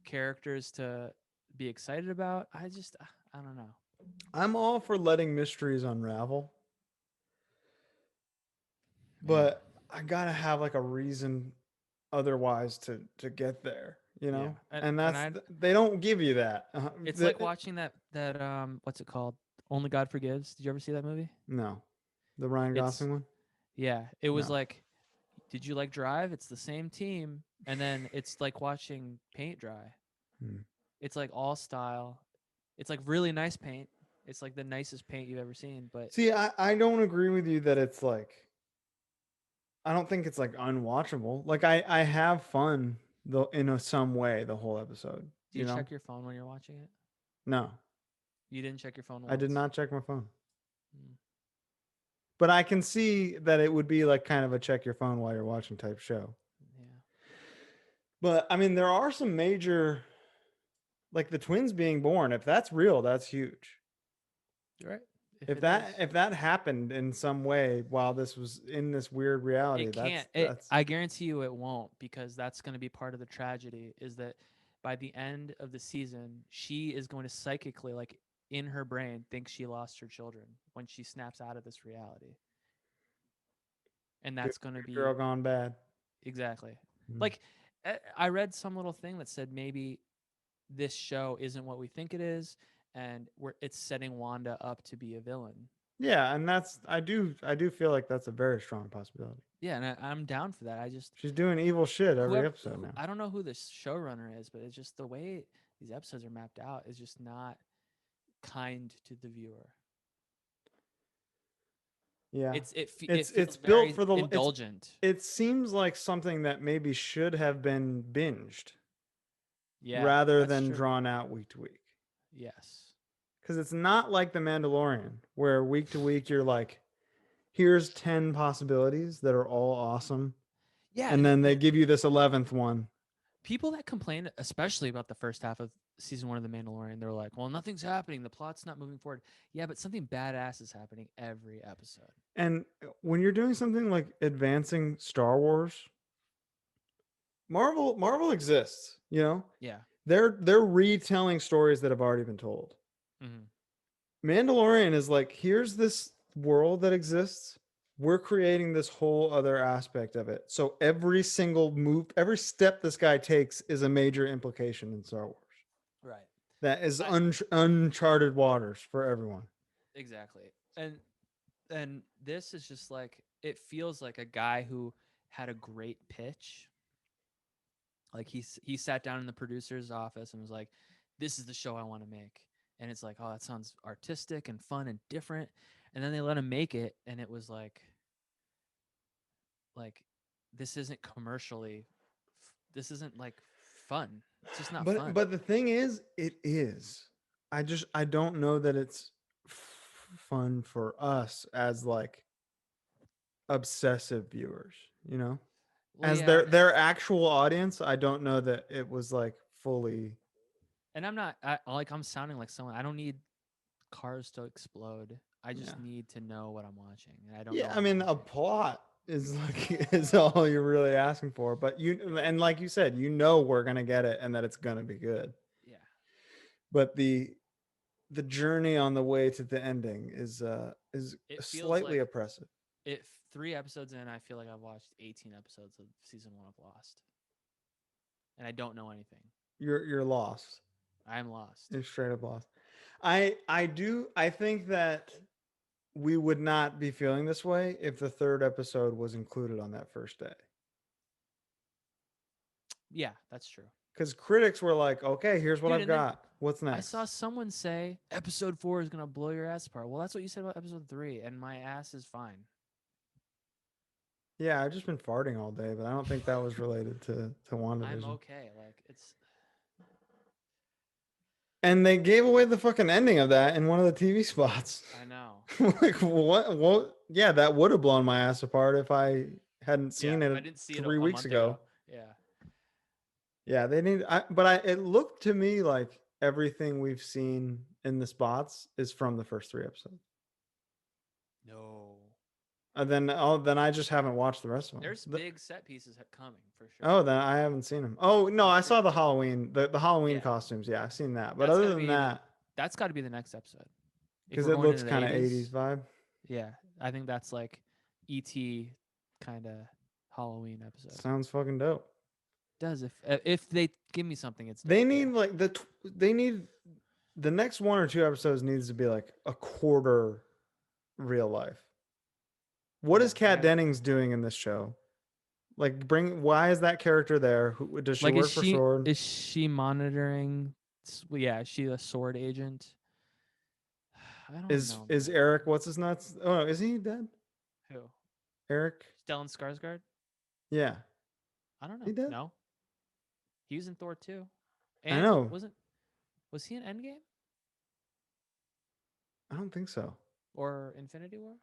characters to be excited about. I don't know. I'm all for letting mysteries unravel. But I gotta have like a reason otherwise to get there, Yeah. And they don't give you that. It's like watching that what's it called? Only God Forgives. Did you ever see that movie? No. The Ryan Gosling one? Yeah. It was like, did you like Drive? It's the same team. And then it's like watching paint dry. It's like all style. It's like really nice paint. It's like the nicest paint you've ever seen. But see, I don't agree with you that it's like, I don't think it's like unwatchable. Like I have fun though in some way the whole episode. Do you check your phone when you're watching it? No. You didn't check your phone once? I did not check my phone. But I can see that it would be like kind of a check your phone while you're watching type show. Yeah. But I mean, there are some major, like the twins being born. If that's real, that's huge. Right. If that happened in some way while this was in this weird reality, it can't. I guarantee you it won't, because that's going to be part of the tragedy. Is that by the end of the season, she is going to psychically, like in her brain, think she lost her children when she snaps out of this reality, and that's going to be girl gone bad. Exactly. Like I read some little thing that said maybe this show isn't what we think it is, and it's setting Wanda up to be a villain. Yeah, and I do feel like that's a very strong possibility. Yeah, and I'm down for that. She's doing evil shit every episode now. I don't know who the showrunner is, but it's just the way these episodes are mapped out is just not kind to the viewer. Yeah, it's built for the indulgent. It seems like something that maybe should have been binged, rather than drawn out week to week. Yes. Because it's not like The Mandalorian, where week to week you're like, here's 10 possibilities that are all awesome. Yeah. And then they give you this 11th one. People that complain, especially about the first half of season 1 of The Mandalorian, they're like, well, nothing's happening. The plot's not moving forward. Yeah, but something badass is happening every episode. And when you're doing something like advancing Star Wars, Marvel exists, Yeah. They're retelling stories that have already been told. Mandalorian is like, here's this world that exists. We're creating this whole other aspect of it. So every single move, every step this guy takes is a major implication in Star Wars. Right. That is uncharted waters for everyone. Exactly. And this is just like, it feels like a guy who had a great pitch. Like he sat down in the producer's office and was like, this is the show I want to make. And it's like, oh, that sounds artistic and fun and different. And then they let him make it, and it was like this isn't commercially, this isn't like fun. It's just not fun. But the thing is, it is. I don't know that it's fun for us as like obsessive viewers, Well, as their actual audience. I don't know that it was like fully. And I'm sounding like someone. I don't need cars to explode. I just need to know what I'm watching. And I don't know. I mean, a plot is all you're really asking for. But like you said, we're gonna get it and that it's gonna be good. Yeah. But the journey on the way to the ending is slightly oppressive. 3 episodes in, I feel like I've watched 18 episodes of season 1 of Lost. And I don't know anything. You're lost. I'm lost. You're straight up lost. I think that we would not be feeling this way if the third episode was included on that first day. Yeah, that's true. Because critics were like, okay, here's what I've got. What's next? I saw someone say episode 4 is going to blow your ass apart. Well, that's what you said about episode 3, and my ass is fine. Yeah, I've just been farting all day, but I don't think that was related to WandaVision. I'm okay. Like, it's... And they gave away the fucking ending of that in one of the TV spots. I know. Like, what? Yeah, that would have blown my ass apart if I hadn't seen it I didn't see 3 weeks ago. Yeah. Yeah, they need. It looked to me like everything we've seen in the spots is from the first 3 episodes. No. And then I just haven't watched the rest of them. There's big set pieces coming for sure. Oh, then I haven't seen them. Oh no, I saw the Halloween, the Halloween costumes. Yeah, I've seen that. But other than that, that's got to be the next episode because it looks kind of 80s vibe. Yeah, I think that's like E.T. kind of Halloween episode. Sounds fucking dope. Does if they give me something, it's dope. They need like they need the next 1 or 2 episodes needs to be like a quarter real life. What is Kat Dennings doing in this show? Like, why is that character there? Does she work for Sword? Is she monitoring? Yeah, is she a Sword agent? I don't know. Is Eric, what's his nuts? Oh, no, is he dead? Who? Eric? Stellan Skarsgård? Yeah. I don't know. He dead? No. He was in Thor 2. I know. Was he in Endgame? I don't think so. Or Infinity War?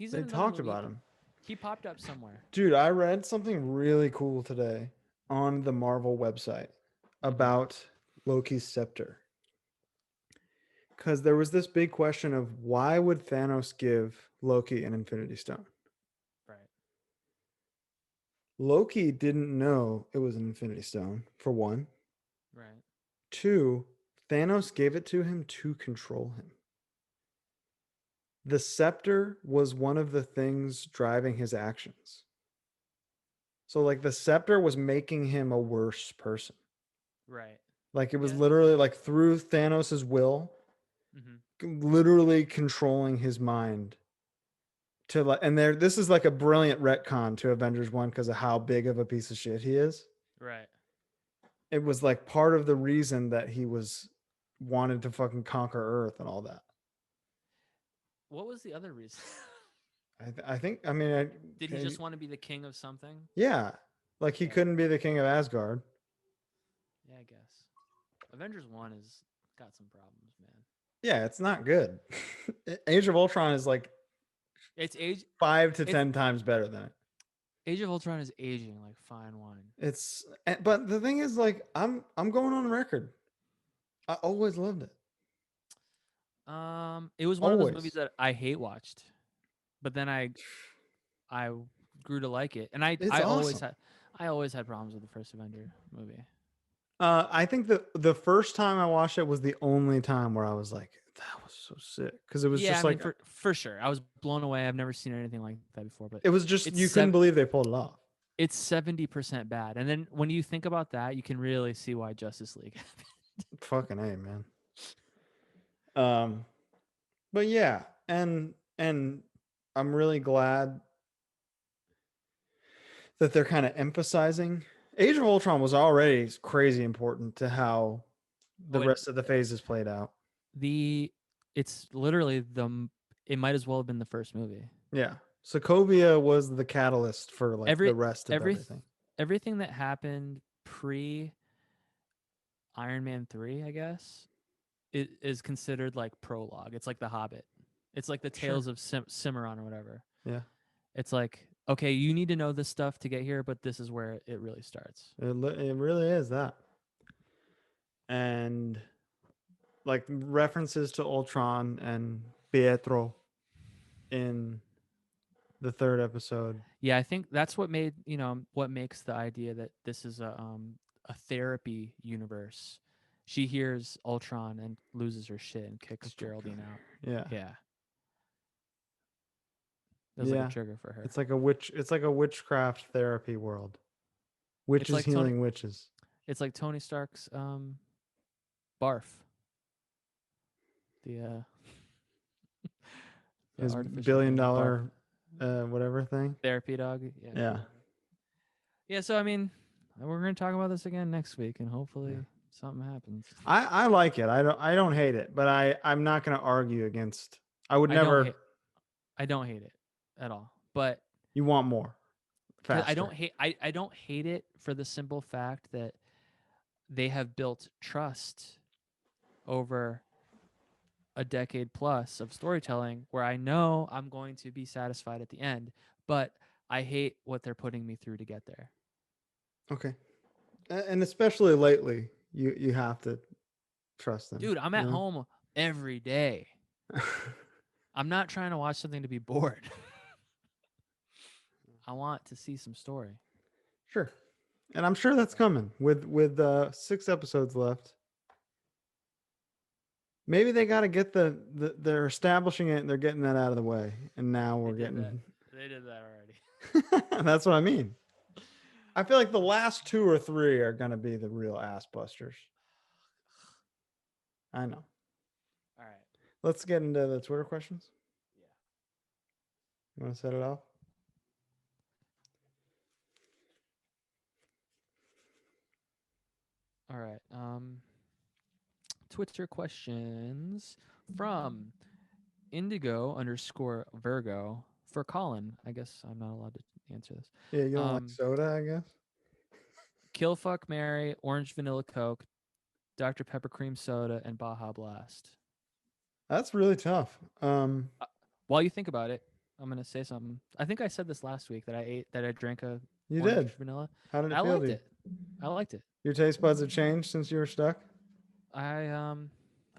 They talked about him. He popped up somewhere. Dude, I read something really cool today on the Marvel website about Loki's scepter. Because there was this big question of why would Thanos give Loki an Infinity Stone? Right. Loki didn't know it was an Infinity Stone, for one. Right. 2, Thanos gave it to him to control him. The scepter was one of the things driving his actions. So, like, the scepter was making him a worse person. Right. Like, it was literally, like, through Thanos's will, literally controlling his mind. This is like a brilliant retcon to Avengers 1 because of how big of a piece of shit he is. Right. It was, like, part of the reason that he wanted to fucking conquer Earth and all that. What was the other reason? I think, did he just want to be the king of something? Yeah. Like, he couldn't be the king of Asgard. Yeah, I guess. Avengers 1 has got some problems, man. Yeah, it's not good. Age of Ultron is like it's 5 to 10 times better than it. Age of Ultron is aging like fine wine. But the thing is, like, I'm going on record. I always loved it. It was one of those movies that I hate watched, but then I grew to like it, and I always had problems with the first Avenger movie. I think the first time I watched it was the only time where I was like, that was so sick, because it was for sure I was blown away. I've never seen anything like that before, but it was just you couldn't believe they pulled it off. It's 70% bad, and then when you think about that, you can really see why Justice League happened. Fucking A, man. But yeah, and I'm really glad that they're kind of emphasizing. Age of Ultron was already crazy important to how the rest of the phases played out. It's literally it might as well have been the first movie. Yeah. Sokovia was the catalyst for like the rest of everything. Everything that happened pre Iron Man 3, I guess, it is considered like prologue. It's like The Hobbit. It's like the Tales of Cimarron or whatever. Yeah. It's like, okay, you need to know this stuff to get here, but this is where it really starts. It really is that. And like references to Ultron and Pietro in the third episode. Yeah, I think that's what makes the idea that this is a therapy universe. She hears Ultron and loses her shit and kicks Geraldine out. Yeah. Yeah. That's like a trigger for her. It's like a witchcraft therapy world. Witches healing witches. It's like Tony Stark's barf. The his artificial billion-dollar whatever thing. Therapy dog. Yeah. Yeah. So I mean, we're gonna talk about this again next week, and hopefully something happens. I like it. I don't hate it, but I'm not gonna argue against. I would never. I don't hate it at all, but you want more. Faster. I don't hate it for the simple fact that they have built trust over a decade plus of storytelling where I know I'm going to be satisfied at the end, but I hate what they're putting me through to get there. Okay. And especially lately, you have to trust them. Dude, I'm at home every day. I'm not trying to watch something to be bored. I want to see some story. Sure. And I'm sure that's coming with 6 episodes left. Maybe they got to get they're establishing it and they're getting that out of the way. And now we're getting They did that already. That's what I mean. I feel like the last 2 or 3 are going to be the real ass busters. I know. All right. Let's get into the Twitter questions. Yeah. You want to set it off? All right. Twitter questions from Indigo_Virgo for Colin. I guess I'm not allowed to answer this. Yeah, you don't like soda, I guess. Kill, fuck, marry, orange vanilla Coke, Dr. Pepper cream soda, and Baja Blast. That's really tough. While you think about it, I'm gonna say something. I think I said this last week that I drank a you orange did vanilla. How did it feel? I liked it. Your taste buds have changed since you were stuck? I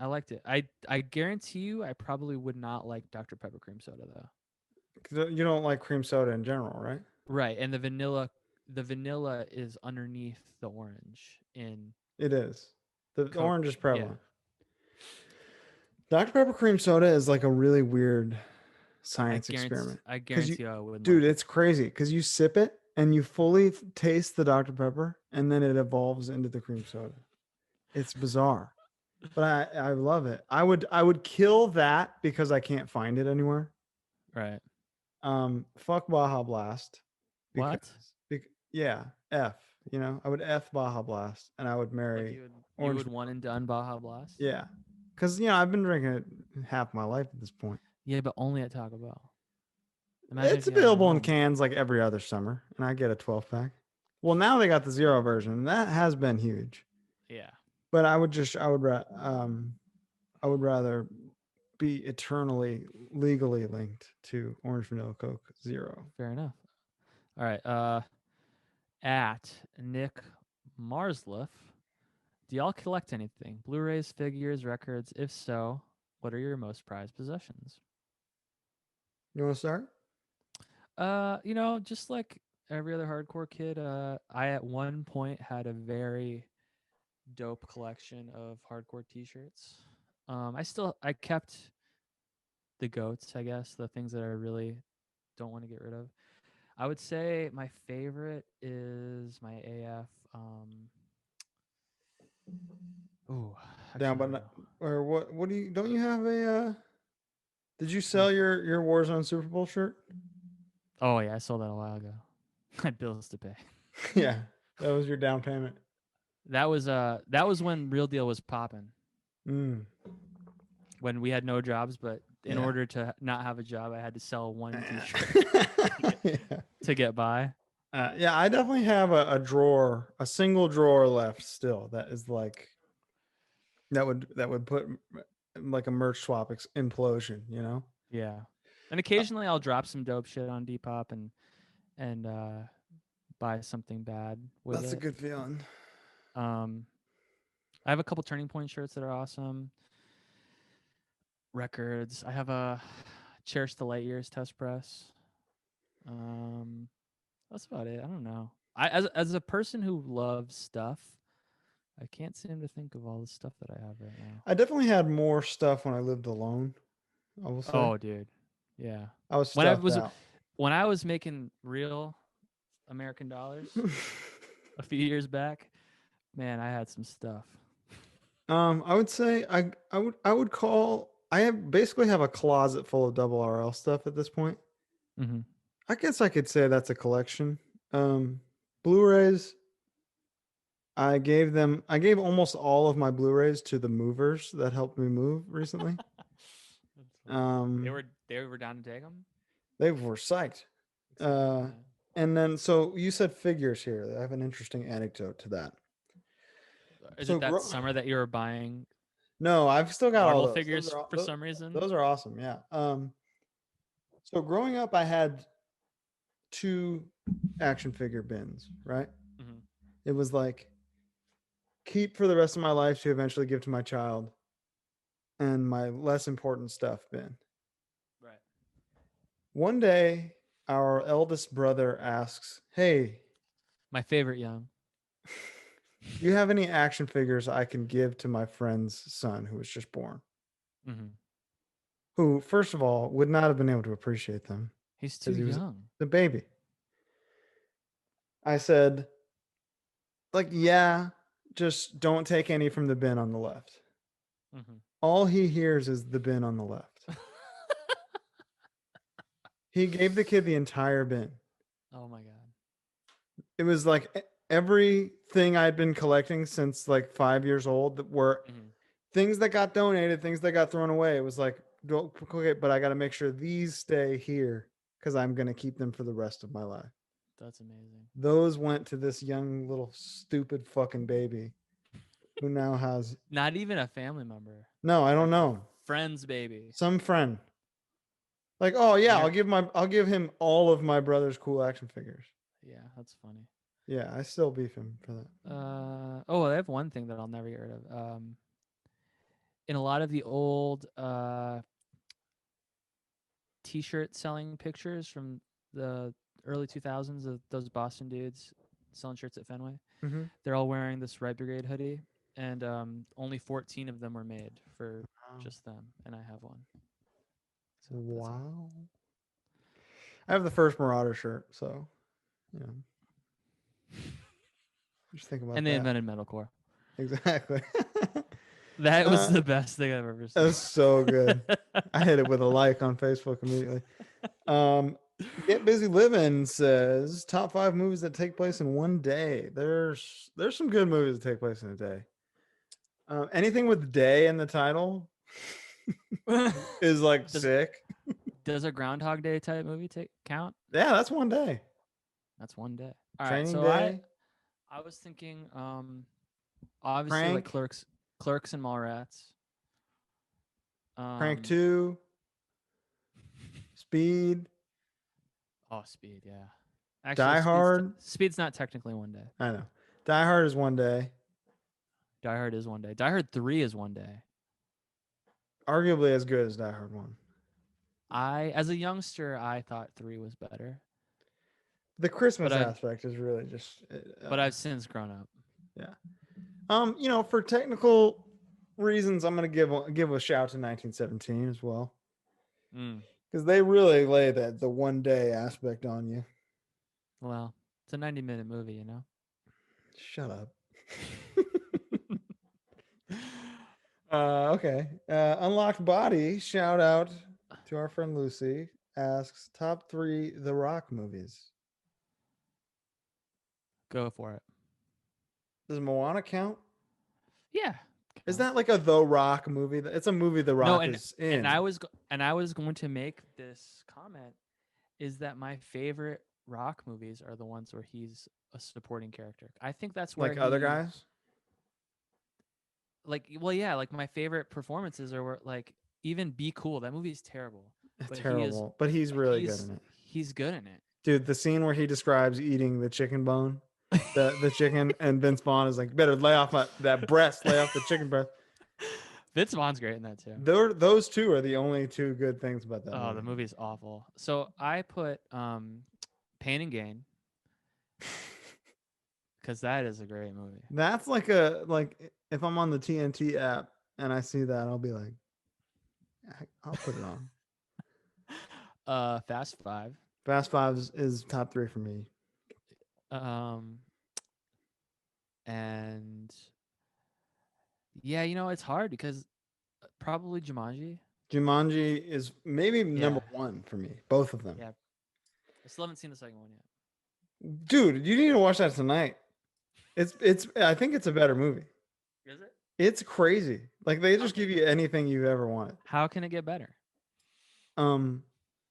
liked it. I guarantee you I probably would not like Dr. Pepper cream soda though. You don't like cream soda in general, right? Right, and the vanilla is underneath the orange It is. The Coke. Orange is prevalent. Yeah. Dr. Pepper cream soda is like a really weird science experiment. I guarantee I wouldn't. Dude, it's crazy because you sip it and you fully taste the Dr. Pepper and then it evolves into the cream soda. It's bizarre. But I love it. I would kill that because I can't find it anywhere. Right. Fuck Baja Blast. What? Yeah, F. You know, I would F Baja Blast and I would marry. You would one and done Baja Blast? Yeah. Because, I've been drinking it half my life at this point. Yeah, but only at Taco Bell. It's available in cans like every other summer, and I get a 12-pack. Well, now they got the 0 version, and that has been huge. Yeah. But I would rather be eternally legally linked to Orange Vanilla Coke 0. Fair enough. All right. At Nick Marsliff, do y'all collect anything? Blu-rays, figures, records? If so, what are your most prized possessions? You want to start? Just like every other hardcore kid, I at one point had a very dope collection of hardcore t-shirts. I kept the goats, I guess, the things that I really don't want to get rid of. I would say my favorite is my AF. Down, but or what? What do you? Don't you have a? Did you sell your Warzone Super Bowl shirt? Oh yeah, I sold that a while ago. I had bills to pay. Yeah, that was your down payment. That was when Real Deal was popping. When we had no jobs, but in order to not have a job, I had to sell one t-shirt to get by. I definitely have a single drawer left still. That is like that would put like a merch swap implosion, Yeah, and occasionally I'll drop some dope shit on Depop and buy something bad with it. That's a good feeling. I have a couple Turning Point shirts that are awesome. Records. I have a Cherish the Light Years test press. That's about it. I don't know. As a person who loves stuff, I can't seem to think of all the stuff that I have right now. I definitely had more stuff when I lived alone. I will say. Oh, dude. Yeah. I was when I was making real American dollars a few years back, Man, I had some stuff. I would say I would call basically have a closet full of double RL stuff at this point. Mm-hmm. I guess I could say that's a collection. Blu-rays. I gave almost all of my Blu-rays to the movers that helped me move recently. They were down to take them. They were psyched. And then so you said figures here. I have an interesting anecdote to that. Is it that summer that you were buying? No, I've still got Marvel all those figures for some reason. Those are awesome. Yeah. So growing up, I had 2 action figure bins. Right. Mm-hmm. It was like keep for the rest of my life to eventually give to my child, and my less important stuff bin. Right. One day, our eldest brother asks, "Hey, my favorite young, do you have any action figures I can give to my friend's son who was just born?" Mm-hmm. Who, first of all, would not have been able to appreciate them. He's too young. The baby. I said, like, yeah, just don't take any from the bin on the left. Mm-hmm. All he hears is the bin on the left. He gave the kid the entire bin. Oh my God. It was like everything I'd been collecting since like 5 years old that were things that got donated, things that got thrown away. It was like, okay, but I got to make sure these stay here because I'm going to keep them for the rest of my life. That's amazing. Those went to this young little stupid fucking baby who now has not even a family member. No, I don't know. Friend's baby. Some friend. Like, oh yeah, I'll give him all of my brother's cool action figures. Yeah, that's funny. Yeah, I still beef him for that. I have one thing that I'll never get rid of. In a lot of the old T-shirt selling pictures from the early 2000s of those Boston dudes selling shirts at Fenway, they're all wearing this Red Brigade hoodie, and only 14 of them were made for just them, and I have one. So wow. I have the first Marauder shirt, so just think about and they invented metalcore. Exactly. That was the best thing I've ever seen. That's so good. I hit it with a like on Facebook immediately. Get Busy Living says top 5 movies that take place in one day. There's some good movies that take place in a day. Anything with "day" in the title is like sick. Does a Groundhog Day type movie count? Yeah, that's one day. That's one day. All Training right, so Day. I was thinking, obviously Crank. like Clerks and Mallrats. Crank 2. Speed. Oh, Speed, yeah. Actually, Die Hard. Speed's not technically one day. I know. Die Hard is one day. Die Hard is one day. Die Hard 3 is one day. Arguably as good as Die Hard 1. As a youngster, I thought 3 was better. The Christmas aspect is really just. But I've since grown up. Yeah. For technical reasons, I'm gonna give a shout to 1917 as well, because they really lay the one day aspect on you. Well, it's a 90-minute movie, you know. Shut up. Okay. Unlocked Body. Shout out to our friend Lucy. Asks top 3 The Rock movies. Go for it. Does Moana count? Yeah. Is that like a The Rock movie? It's a movie The Rock is in. And I was going to make this comment, is that my favorite Rock movies are the ones where he's a supporting character. I think that's where like other guys. Like, well, yeah, like my favorite performances are where, like, even Be Cool. That movie is terrible. It's terrible, but he's really good in it. He's good in it. Dude, the scene where he describes eating the chicken bone, the chicken, and Vince Vaughn is like, better lay off that breast, lay off the chicken breast. Vince Vaughn's great in that too. Those two are the only 2 good things about that movie. The movie's awful. So I put Pain and Gain, because that is a great movie. That's like if I'm on the TNT app and I see that, I'll be like, I'll put it on. Fast 5. Fast 5 is top 3 for me. And yeah, it's hard because probably Jumanji. Jumanji is maybe number one for me. Both of them. Yeah. I still haven't seen the second one yet. Dude, you need to watch that tonight. It's I think it's a better movie. Is it? It's crazy. Like they just give you anything you've ever wanted. How can it get better?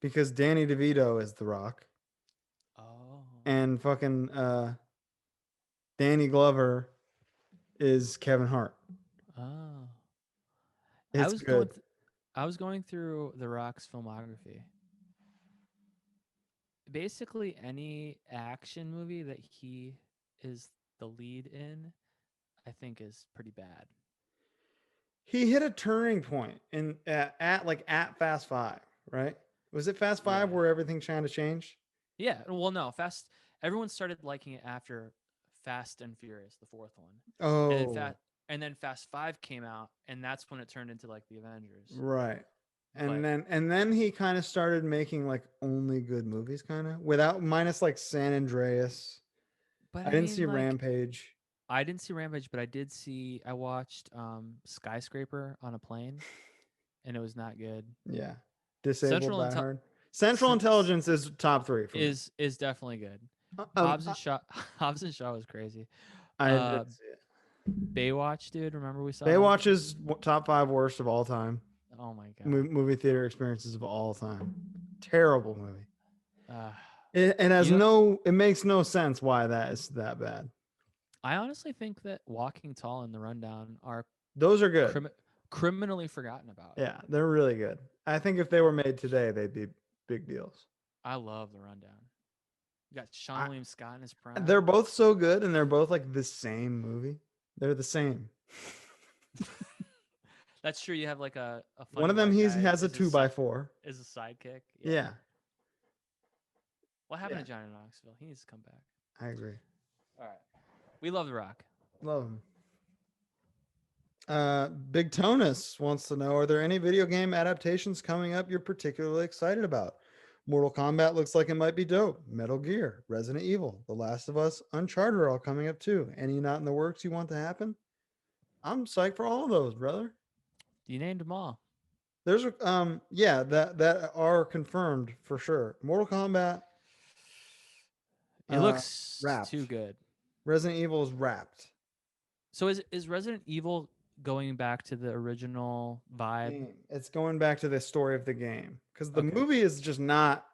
Because Danny DeVito is The Rock. Oh. And fucking Danny Glover is Kevin Hart. Oh. It's good. I was going through The Rock's filmography. Basically, any action movie that he is the lead in, I think, is pretty bad. He hit a turning point in at Fast 5, right? Was it Fast 5 where everything kind of changed? Yeah. Well, no, everyone started liking it after Fast and Furious, the fourth one. Oh. And then Fast 5 came out, and that's when it turned into like the Avengers. Right. And then he kind of started making like only good movies, kind of minus like San Andreas. But I didn't see Rampage. I didn't see Rampage, but I watched Skyscraper on a plane, and it was not good. Yeah. Central Intelligence is top 3 for me. Is definitely good. Hobbs and Shaw was crazy. I didn't see it. Baywatch, dude. Remember we saw Baywatch is top 5 worst of all time. Oh my god. Movie theater experiences of all time. Terrible movie. It makes no sense why that is that bad. I honestly think that Walking Tall and The Rundown those are good. Criminally forgotten about. Yeah, they're really good. I think if they were made today, they'd be big deals. I love The Rundown. You got Sean William Scott in his prime. They're both so good, and they're both like the same movie. They're the same. That's true. You have like a one of them. He has a 2x4. Is a sidekick. Yeah. What happened to Johnny Knoxville? He needs to come back. I agree. All right. We love The Rock. Love him. Big Tonus wants to know: are there any video game adaptations coming up you're particularly excited about? Mortal Kombat looks like it might be dope. Metal Gear, Resident Evil, The Last of Us, Uncharted are all coming up too. Any not in the works you want to happen? I'm psyched for all of those, brother. You named them all. There's that are confirmed for sure. Mortal Kombat. It looks wrapped. Too good. Resident Evil is wrapped. So is Resident Evil going back to the original vibe? It's going back to the story of the game because the movie is just not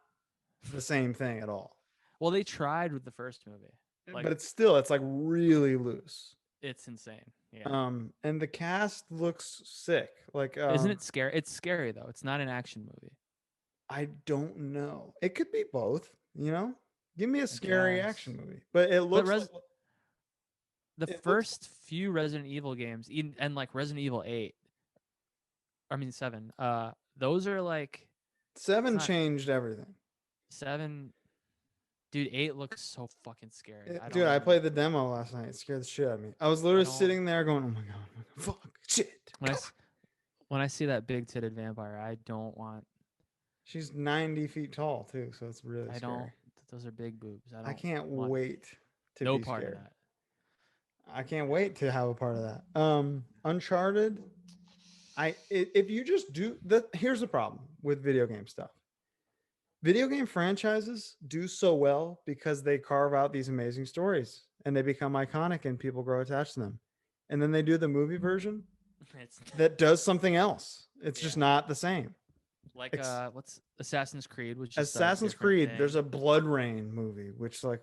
the same thing at all. Well, they tried with the first movie, but it's like really loose. It's insane. Yeah. And the cast looks sick. Like, isn't it scary? It's scary though. It's not an action movie. I don't know. It could be both. Give me a scary action movie, but it looks. The first few Resident Evil games, and like Resident Evil 7, those are like 7 changed everything. 7, dude, 8 looks so fucking scary. I played the demo last night. It scared the shit out of me. I was literally sitting there going, "Oh my god, fuck, shit." When I see that big-titted vampire, I don't want. She's 90 feet tall too, so it's really scary. Those are big boobs. I can't wait to no be part scared. of that. I can't wait to have a part of that. Uncharted. If you just do that, here's the problem with video game stuff. Video game franchises do so well because they carve out these amazing stories and they become iconic and people grow attached to them. And then they do the movie version that does something else. It's just not the same. Like what's Assassin's Creed? Which Assassin's Creed. There's a Blood Rain movie, which like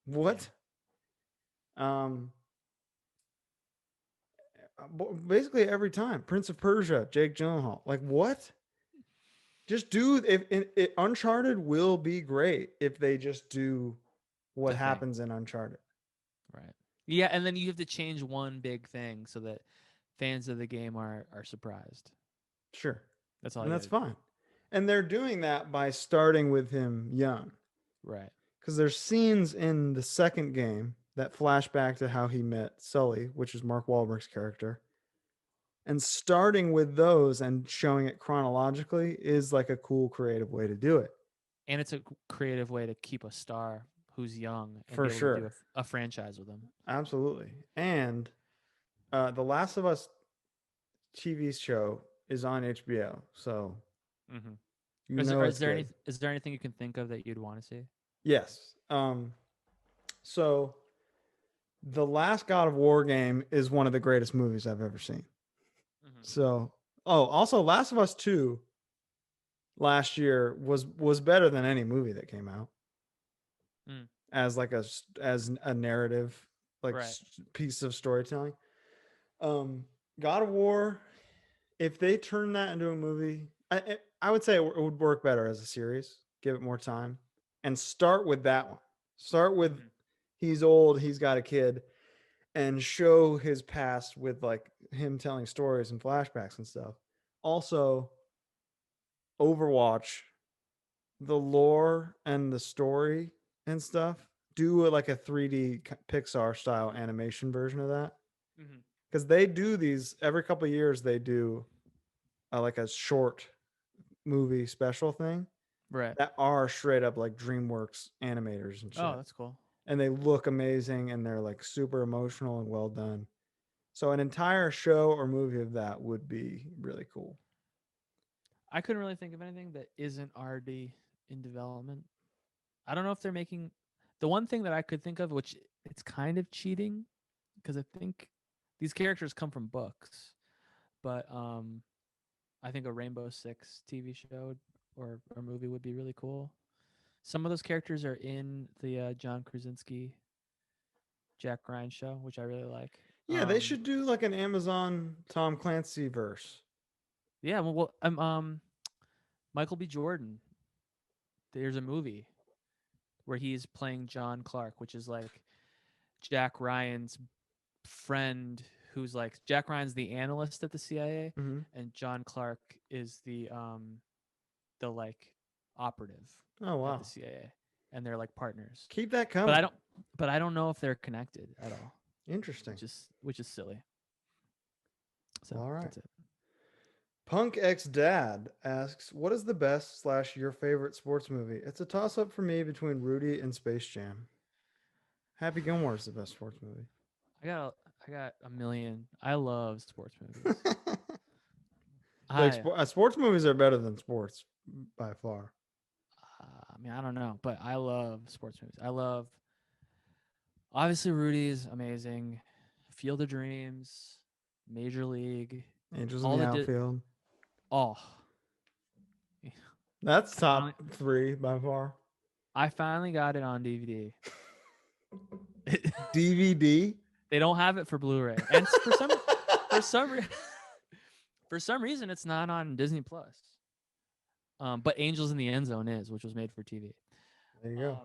what? Basically every time. Prince of Persia, Jake Gyllenhaal. Like what? Just do Uncharted will be great if they just do what happens in Uncharted. Right. Yeah, and then you have to change one big thing so that fans of the game are surprised. Sure. That's all. And that's fine. And they're doing that by starting with him young. Right. Because there's scenes in the second game that flash back to how he met Sully, which is Mark Wahlberg's character. And starting with those and showing it chronologically is like a cool, creative way to do it. And it's a creative way to keep a star who's young and For be able sure. to do a franchise with them. Absolutely. And The Last of Us TV show is on HBO, so Is there anything you can think of that you'd want to see? Yes. So the last God of War game is one of the greatest movies I've ever seen. So, also Last of Us 2 last year was better than any movie that came out. As like as a narrative, like piece of storytelling. God of War, if they turn that into a movie, I would say it would work better as a series. Give it more time and start with that one. Start with he's old, he's got a kid, and show his past with like him telling stories and flashbacks and stuff. Also, Overwatch, the lore and the story and stuff, do like a 3D Pixar style animation version of that. Because they do these every couple of years. They do like a short movie special thing, that are straight up like DreamWorks animators and shit. Oh, that's cool. And they look amazing, and they're like super emotional and well done. So an entire show or movie of that would be really cool. I couldn't really think of anything that isn't already in development. I don't know if they're making the one thing that I could think of, which it's kind of cheating because I think these characters come from books, but I think a Rainbow Six TV show or movie would be really cool. Some of those characters are in the John Krasinski, Jack Ryan show, which I really like. Yeah, they should do like an Amazon Tom Clancy verse. Yeah, well, Michael B. Jordan. There's a movie where he's playing John Clark, which is like Jack Ryan's friend, who's like Jack Ryan's the analyst at the CIA, and John Clark is the like operative. Oh wow, at the CIA, and they're like partners. Keep that coming. But I don't know if they're connected at all. Interesting. Which is silly. So all right. That's it. Punk X Dad asks, "What is the best / your favorite sports movie?" It's a toss up for me between Rudy and Space Jam. Happy Gilmore is the best sports movie. I got a million. I love sports movies. Sports movies are better than sports by far. I mean, I don't know, but I love sports movies. I love, obviously, Rudy's amazing. Field of Dreams, Major League, Angels in the Outfield. Oh, that's top 3 by far. I finally got it on DVD. DVD? They don't have it for Blu-ray, and for some reason, it's not on Disney Plus. But Angels in the End Zone is, which was made for TV. There you go.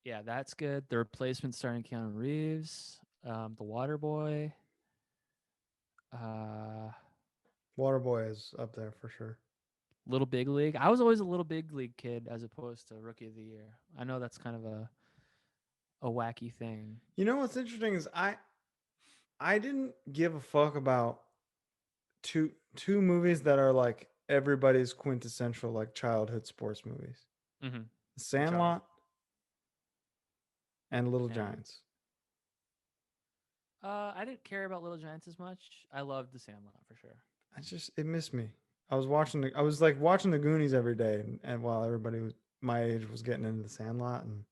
Yeah, that's good. The Replacement starring Keanu Reeves. The Waterboy. Waterboy is up there for sure. Little Big League. I was always a Little Big League kid as opposed to Rookie of the Year. I know that's kind of a wacky thing. You know what's interesting is I didn't give a fuck about two movies that are like everybody's quintessential like childhood sports movies. Sandlot and Little Giants. I didn't care about Little Giants as much. I loved The Sandlot for sure. It missed me. I was watching the Goonies every day, and while everybody my age was getting into The Sandlot, and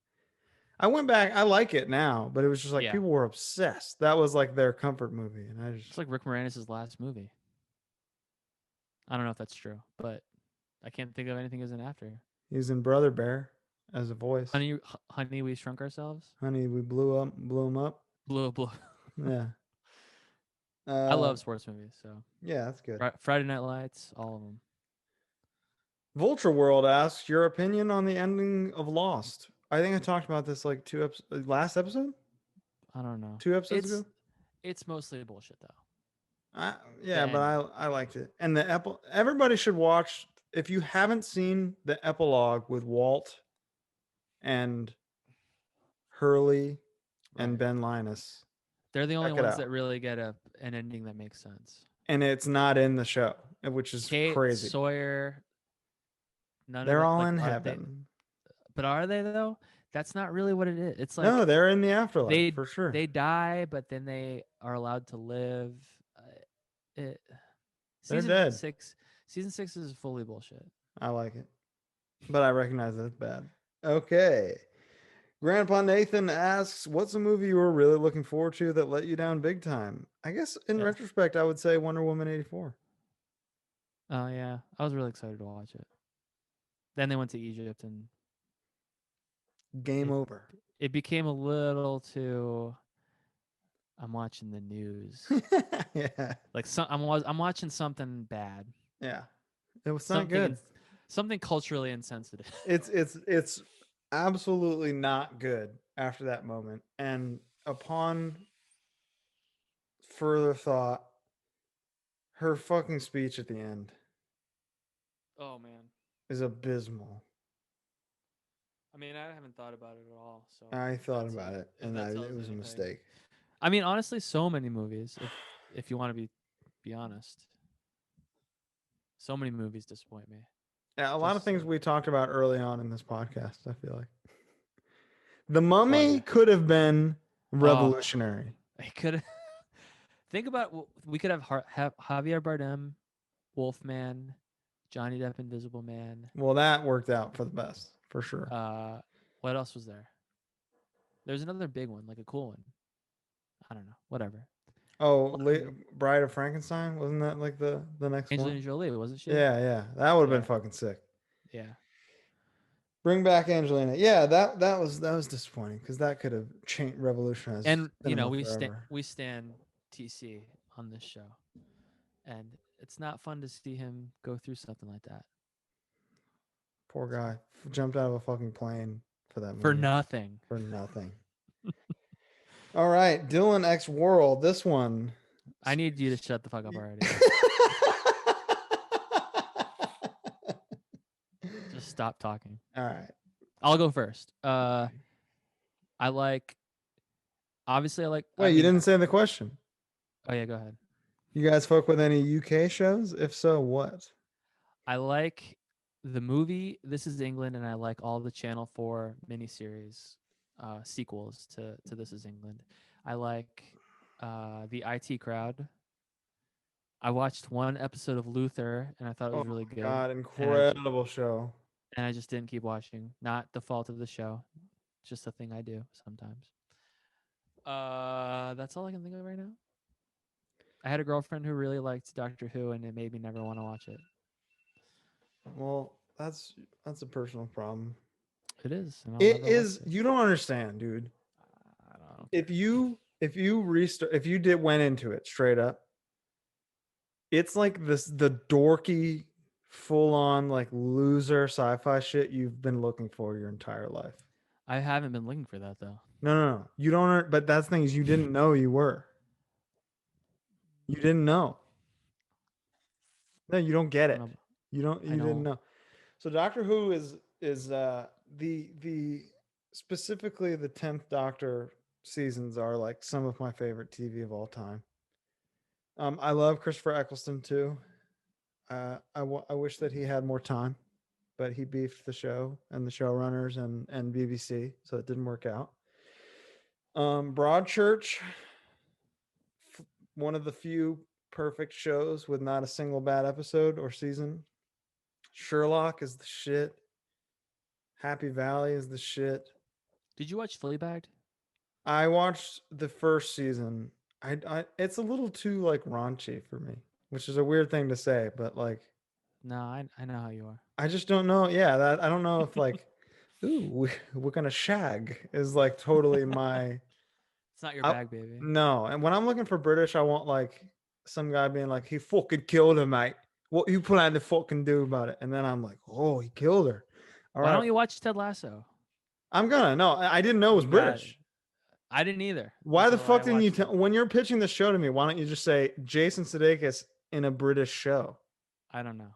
I went back. I like it now, but it was just like people were obsessed. That was like their comfort movie, and it's like Rick Moranis' last movie. I don't know if that's true, but I can't think of anything he was in after. He was in Brother Bear as a voice. Honey, we shrunk ourselves. Honey, we blew him up. Blew. Yeah. I love sports movies, so yeah, that's good. Friday Night Lights, all of them. Vulture World asks your opinion on the ending of Lost. I think I talked about this like last episode. I don't know. 2 episodes ago. It's mostly bullshit though. But I liked it. And everybody should watch, if you haven't seen the epilogue with Walt and Hurley and Ben Linus. They're the only ones that really get an ending that makes sense. And it's not in the show, which is Kate, crazy. Sawyer, they're all in heaven. But are they though? That's not really what it is. It's like no, they're in the afterlife for sure. They die, but then they are allowed to live. It They're season dead. 6. Season 6 is fully bullshit. I like it, but I recognize that it's bad. Okay. Grandpa Nathan asks, "What's a movie you were really looking forward to that let you down big time?" I guess in retrospect, I would say Wonder Woman 84. Oh yeah, I was really excited to watch it. Then they went to Egypt and game over. It became a little too. I'm watching the news. Yeah, like I'm watching something bad. Yeah, it was not good. Something culturally insensitive. It's absolutely not good after that moment. And upon further thought, her fucking speech at the end. Oh man, is abysmal. I mean, I haven't thought about it at all. So I thought about it, and it was a mistake. I mean, honestly, so many movies. If you want to be honest, so many movies disappoint me. Yeah, a lot of things we talked about early on in this podcast. I feel like The Mummy could have been revolutionary. It could have. Think about we could have Javier Bardem, Wolfman, Johnny Depp, Invisible Man. Well, that worked out for the best, for sure. What else was there? There's another big one, like a cool one. I don't know. Whatever. Oh, Bride of Frankenstein? Wasn't that like the next one? Angelina Jolie, wasn't she? Yeah. That would have been fucking sick. Yeah. Bring back Angelina. Yeah, that was disappointing because that could have revolutionized. And we stand TC on this show, and it's not fun to see him go through something like that. Poor guy jumped out of a fucking plane for that movie. For nothing. For nothing. All right, Dylan X World. This one. I need you to shut the fuck up already. Just stop talking. All right. I'll go first. I like. Obviously, I like. Wait, you didn't say the question. Oh yeah, go ahead. You guys fuck with any UK shows? If so, what? I like the movie This Is England, and I like all the Channel 4 miniseries sequels to This Is England. I like the IT Crowd. I watched one episode of Luther, and I thought it was really good. God, incredible show. And I just didn't keep watching. Not the fault of the show. Just a thing I do sometimes. That's all I can think of right now. I had a girlfriend who really liked Doctor Who, and it made me never want to watch it. Well, that's a personal problem. It is. It is. You don't understand, dude. I don't know. If you went into it straight up, it's like the dorky, full on like loser sci-fi shit you've been looking for your entire life. I haven't been looking for that though. No. You don't. But that's the thing is you didn't know you were. You didn't know. No, you don't get it. You didn't know. So Doctor Who is the specifically the 10th Doctor seasons are like some of my favorite TV of all time. I love Christopher Eccleston too. I wish that he had more time, but he beefed the show and the showrunners and BBC, so it didn't work out. Broadchurch, one of the few perfect shows with not a single bad episode or season. Sherlock is the shit. Happy Valley is the shit. Did you watch Fleabag? I watched the first season. I it's a little too like raunchy for me, which is a weird thing to say, but like, no, I know how you are. I just don't know. Yeah, that I don't know if like, ooh, we're gonna shag is like totally my. It's not your bag, baby. No, and when I'm looking for British, I want like some guy being like, he fucking killed her, mate. What you plan to fucking do about it? And then I'm like, oh, he killed her. Why don't you watch Ted Lasso? I'm gonna. No, I didn't know it was British. I didn't either. Why the fuck didn't you tell? When you're pitching the show to me, why don't you just say Jason Sudeikis in a British show? I don't know.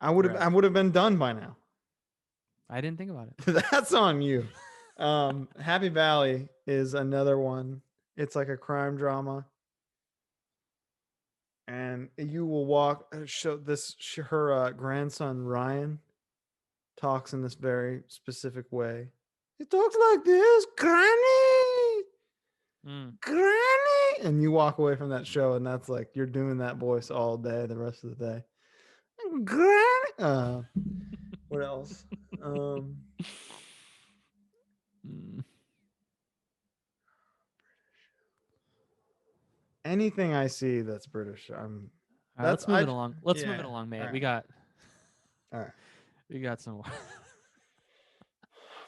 I would have been done by now. I didn't think about it. That's on you. Happy Valley is another one. It's like a crime drama. And you will her grandson Ryan talks in this very specific way. He talks like this, Granny. Granny. And you walk away from that show, and that's like you're doing that voice all day, the rest of the day. Granny. What else? Anything I see that's British, I'm. All right, let's move it along. Let's move it along, mate. Right. We got some more.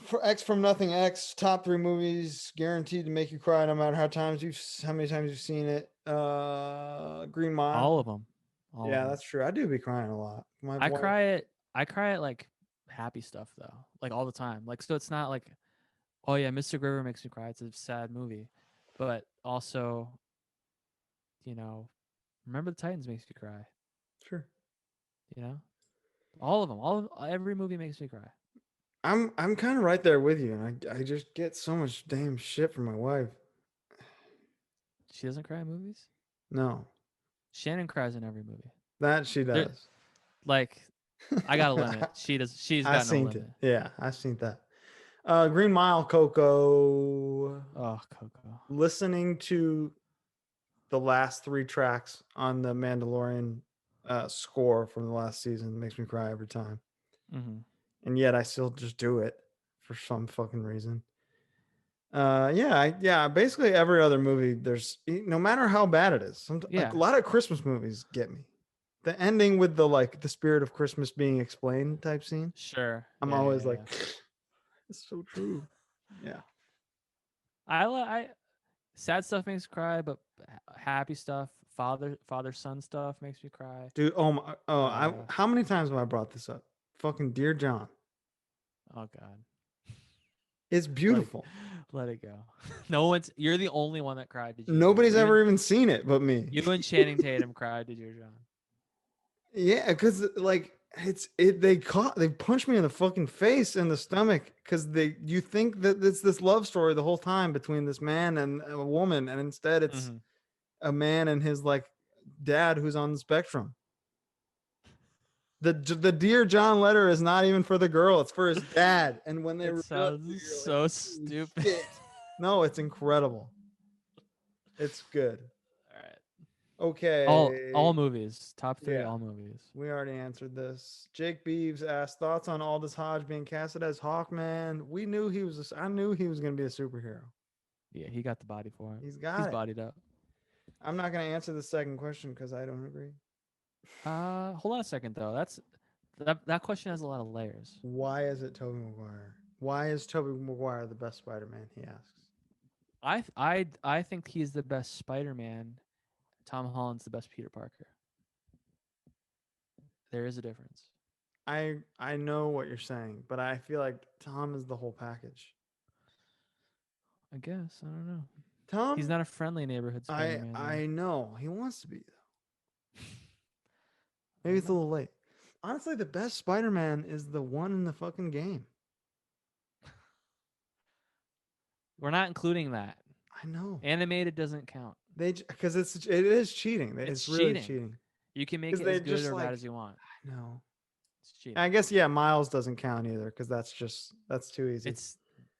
For X from Nothing X, top 3 movies guaranteed to make you cry no matter how many times you've seen it. Green Mile. All of them. That's true. I do be crying a lot. I cry at like happy stuff though, like all the time. Like so, it's not like, oh yeah, Mystic River makes me cry. It's a sad movie, but also, Remember the Titans makes you cry. Sure. All of them. Every movie makes me cry. I'm kind of right there with you, and I just get so much damn shit from my wife. She doesn't cry in movies? No. Shannon cries in every movie. That she does. I got a limit. She does. She's got no limit. Yeah, I've seen that. Green Mile, Coco. Oh, Coco. Listening to the last 3 tracks on the Mandalorian score from the last season makes me cry every time. Mm-hmm. And yet I still just do it for some fucking reason. Basically every other movie, there's no matter how bad it is. Like a lot of Christmas movies get me. The ending with the spirit of Christmas being explained type scene. Sure. I'm always like, it's so true. Yeah. I sad stuff makes me cry, but happy stuff, father son stuff makes me cry. Dude, how many times have I brought this up? Fucking Dear John. Oh God. It's beautiful. Let it go. You're the only one that cried. Nobody's ever even seen it but me. You and Channing Tatum cried to Dear John. Yeah, because they punched me in the fucking face and the stomach because you think that it's this love story the whole time between this man and a woman, and instead it's a man and his dad who's on the spectrum. The Dear John letter is not even for the girl; it's for his dad. And when they sounds so stupid. Shit. No, it's incredible. It's good. All right. Okay. All movies. Top 3 all movies. We already answered this. Jake Beeves asked thoughts on Aldous Hodge being casted as Hawkman. I knew he was going to be a superhero. Yeah, he got the body for it. He's bodied up. I'm not going to answer the second question because I don't agree. Hold on a second though. That question has a lot of layers. Why is it Tobey Maguire? Why is Tobey Maguire the best Spider-Man? He asks. I think he's the best Spider-Man. Tom Holland's the best Peter Parker. There is a difference. I know what you're saying, but I feel like Tom is the whole package. I guess. I don't know. Tom, he's not a friendly neighborhood Spider-Man. I know. He wants to be though. Maybe it's a little late. Honestly, the best Spider-Man is the one in the fucking game. We're not including that. I know. Animated doesn't count. Because it is cheating. It's really cheating. You can make it as good or bad as you want. I know. It's cheating. I guess Miles doesn't count either because that's too easy.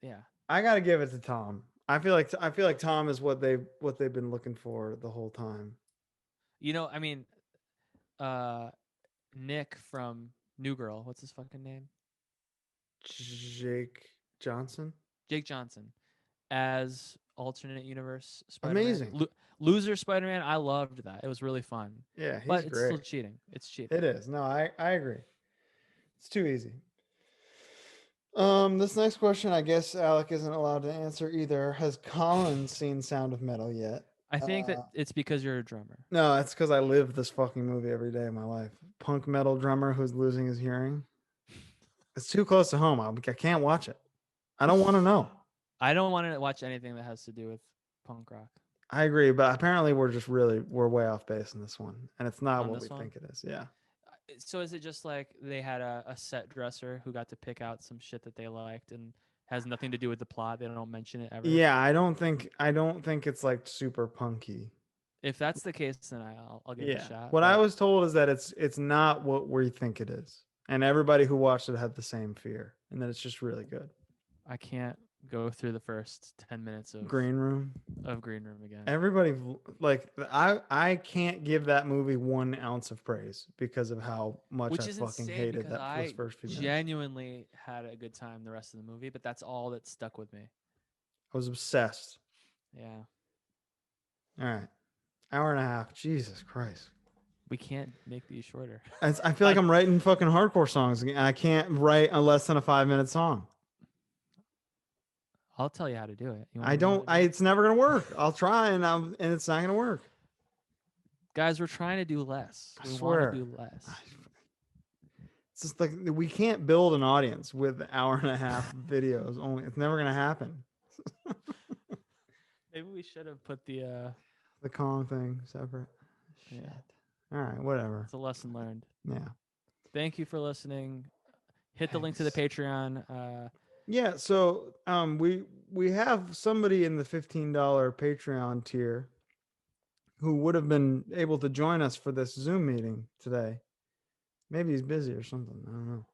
Yeah. I gotta give it to Tom. I feel like Tom is what they've been looking for the whole time. I mean, Nick from New Girl. What's his fucking name? Jake Johnson. Jake Johnson as alternate universe Spider-Man. Amazing. Loser Spider-Man. I loved that. It was really fun. Yeah, but it's still cheating. It's cheating. It is. No, I agree. It's too easy. This next question, I guess Alec isn't allowed to answer either. Has Colin seen Sound of Metal yet? I think that it's because you're a drummer. No, it's because I live this fucking movie every day of my life. Punk metal drummer who's losing his hearing. It's too close to home. I can't watch it. I don't want to know. I don't want to watch anything that has to do with punk rock. I agree, but apparently we're way off base in this one, and it's not what we think it is. Yeah. So is it just like they had a set dresser who got to pick out some shit that they liked and has nothing to do with the plot? They don't mention it ever. Yeah, I don't think it's like super punky. If that's the case, then I'll give it a shot. What I was told is that it's not what we think it is, and everybody who watched it had the same fear, and that it's just really good. I can't go through the first 10 minutes of Green Room again. Everybody like I can't give that movie 1 ounce of praise because of how much Which I is fucking insane hated because that I first few minutes. genuinely had a good time the rest of the movie, but that's all that stuck with me. I was obsessed. Yeah. All right. Hour and a half. Jesus Christ. We can't make these shorter. I feel like I'm writing fucking hardcore songs and I can't write a less than a 5-minute song. I'll tell you how to do it. It's never going to work. I'll try and it's not going to work. Guys, we're trying to do less. I swear. Want to do less. It's just like we can't build an audience with hour and a half videos only. It's never going to happen. Maybe we should have put the Kong thing separate. Shit. Yeah. All right, whatever. It's a lesson learned. Yeah. Thank you for listening. Hit the link to the Patreon. Yeah, so we have somebody in the $15 Patreon tier who would have been able to join us for this Zoom meeting today. Maybe he's busy or something. I don't know.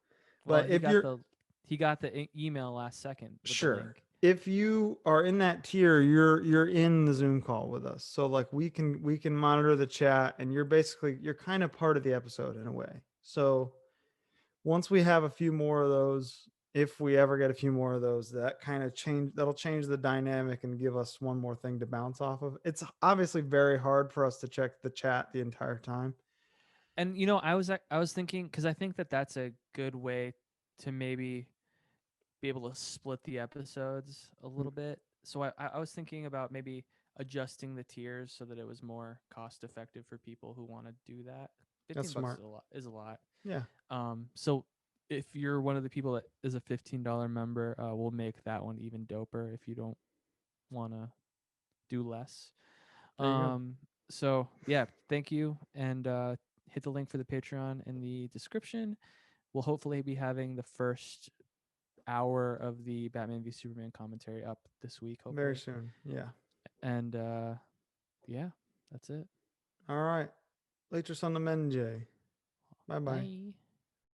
But well, he got the email last second. Sure. If you are in that tier, you're in the Zoom call with us. So like we can monitor the chat and you're kind of part of the episode in a way. So once we have a few more of those, if we ever get a few more of those, that'll change the dynamic and give us one more thing to bounce off of. It's obviously very hard for us to check the chat the entire time. And I was thinking, because I think that's a good way to maybe be able to split the episodes a little bit. So I was thinking about maybe adjusting the tiers so that it was more cost effective for people who want to do that. That's smart. Is a lot. Yeah. So if you're one of the people that is a $15 member, we'll make that one even doper if you don't want to do less. So yeah, thank you. And hit the link for the Patreon in the description. We'll hopefully be having the first hour of the Batman v Superman commentary up this week. Hopefully. Very soon. Yeah. And yeah, that's it. All right. Later on the Menjay. Bye-bye. Bye.